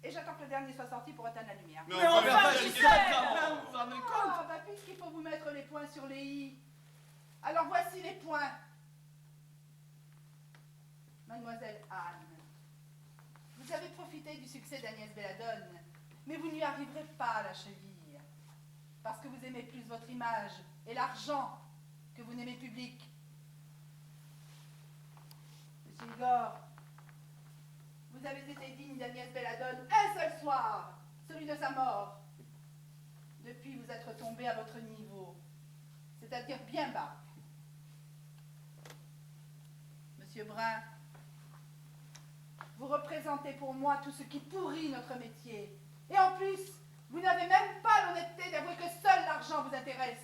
Et j'attends que le dernier soit sorti pour éteindre la lumière. Mais enfin, enfin, Gisèle. Gisèle, vous vous rendez compte? Ah, bah puisqu'il faut vous mettre les points sur les i. Alors voici les points. Mademoiselle Anne, vous avez profité du succès d'Agnès Belladone, mais vous n'y arriverez pas à la cheville. Parce que vous aimez plus votre image et l'argent que vous n'aimez le public. Monsieur Igor, vous avez été digne d'Agnès Belladone un seul soir, celui de sa mort. Depuis, vous êtes retombé à votre niveau, c'est-à-dire bien bas. Monsieur Brun, vous représentez pour moi tout ce qui pourrit notre métier. Et en plus, vous n'avez même pas l'honnêteté d'avouer que seul l'argent vous intéresse.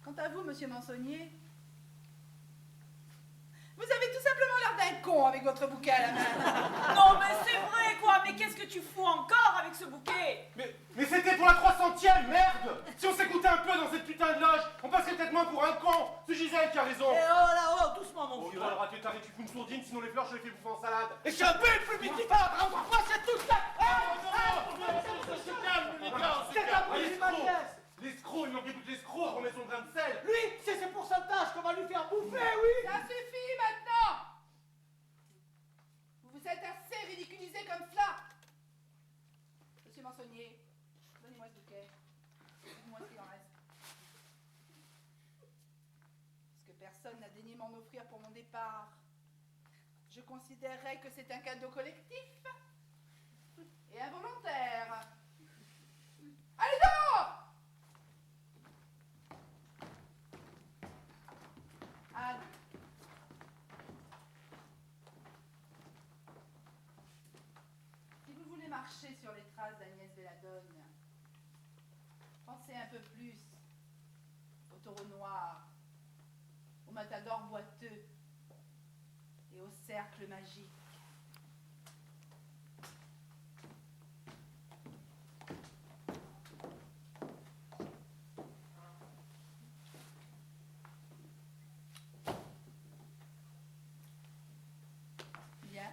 Quant à vous, monsieur Mansonnier, vous avez tout simplement l'air d'un con avec votre bouquet à la main. Non, mais c'est vrai, quoi. Mais qu'est-ce que tu fous encore avec ce bouquet? Mais c'était pour la 300e, merde! Si on s'écoutait un peu dans cette putain de loge, on passerait peut-être moins pour un con! C'est Gisèle qui a raison! Eh oh là, oh, doucement, mon Oh, vieux. toi, le raté, t'arrêtes, tu fous une sourdine, sinon les fleurs, je les fais bouffer en salade! Et je suis un peu le public qui parle, moi c'est tout ça. C'est la police Agnès. L'escroc, il manquait plus que l'escroc pour mettre son grain de sel! Lui, c'est ses pourcentages qu'on va lui faire bouffer, oui. Ça suffit maintenant. Vous vous êtes assez ridiculisé comme cela. Monsieur Mansonnier, donnez-moi ce bouquet. Dites-moi ce qu'il en reste. Puisque personne n'a daigné m'en offrir pour mon départ, je considérerais que c'est un cadeau collectif Et involontaire. Allez dehors! Anne. Si vous voulez marcher sur les traces d'Agnès Belladone, pensez un peu plus au taureau noir, au matador boiteux et au cercle magique. Bien.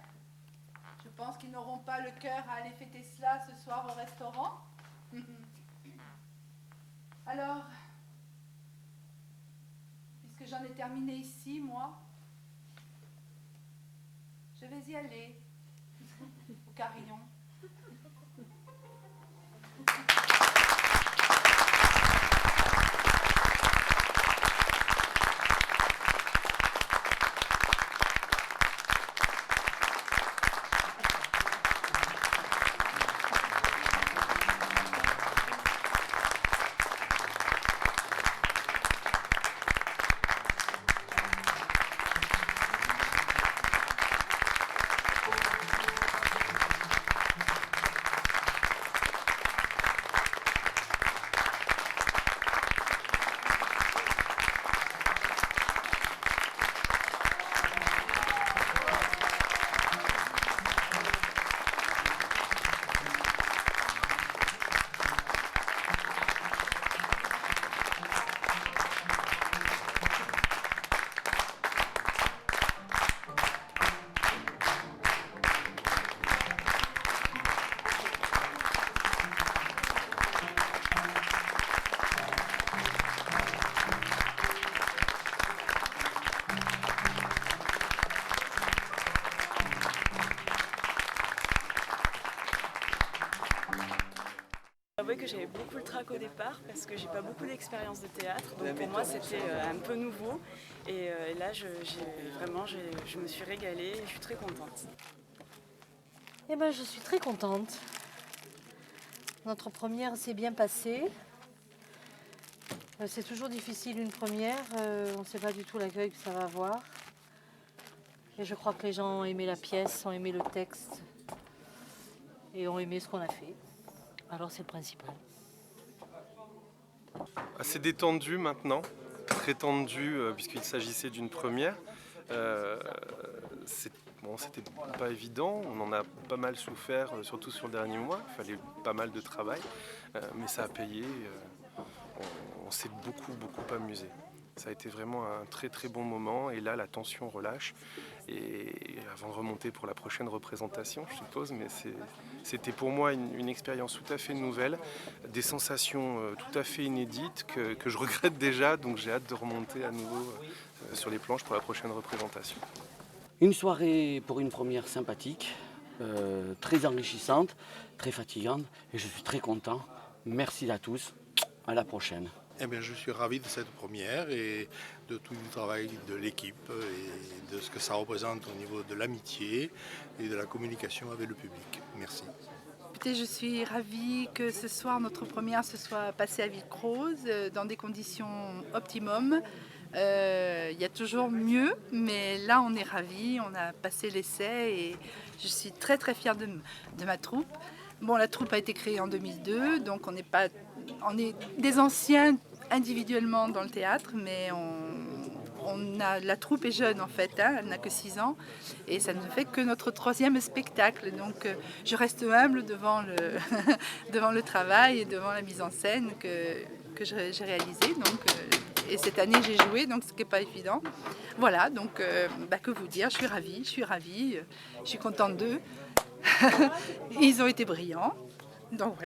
Je pense qu'ils n'auront pas le cœur à aller fêter cela ce soir au restaurant. Alors, puisque j'en ai terminé ici, moi, je vais y aller, au carillon. J'avoue que j'avais beaucoup le trac au départ parce que j'ai pas beaucoup d'expérience de théâtre, donc pour moi c'était un peu nouveau et là je me suis régalée et je suis très contente. Eh ben, je suis très contente. Notre première s'est bien passée. C'est toujours difficile une première, on ne sait pas du tout l'accueil que ça va avoir. Et je crois que les gens ont aimé la pièce, ont aimé le texte et ont aimé ce qu'on a fait. Alors c'est le principal. Assez détendu maintenant, très tendu puisqu'il s'agissait d'une première. C'était pas évident, on en a pas mal souffert, surtout sur le dernier mois, il fallait pas mal de travail, mais ça a payé, on s'est beaucoup amusé. Ça a été vraiment un très très bon moment et là la tension relâche et avant de remonter pour la prochaine représentation je suppose, mais c'était pour moi une expérience tout à fait nouvelle, des sensations tout à fait inédites que je regrette déjà, donc j'ai hâte de remonter à nouveau sur les planches pour la prochaine représentation. Une soirée pour une première sympathique, très enrichissante, très fatigante et je suis très content. Merci à tous, à la prochaine. Eh bien, je suis ravi de cette première et de tout le travail de l'équipe et de ce que ça représente au niveau de l'amitié et de la communication avec le public. Merci. Écoutez, je suis ravie que ce soir, notre première se soit passée à Villecroze dans des conditions optimum. Il y a toujours mieux, mais là on est ravis, on a passé l'essai et je suis très très fière de ma troupe. Bon, la troupe a été créée en 2002, donc on est des anciens individuellement dans le théâtre, mais la troupe est jeune en fait, hein, elle n'a que 6 ans et ça ne fait que notre 3e spectacle, donc je reste humble devant le travail et devant la mise en scène que j'ai réalisée. Et cette année j'ai joué, donc ce qui n'est pas évident. Voilà, donc que vous dire, je suis ravie, je suis contente d'eux. Ils ont été brillants, donc voilà.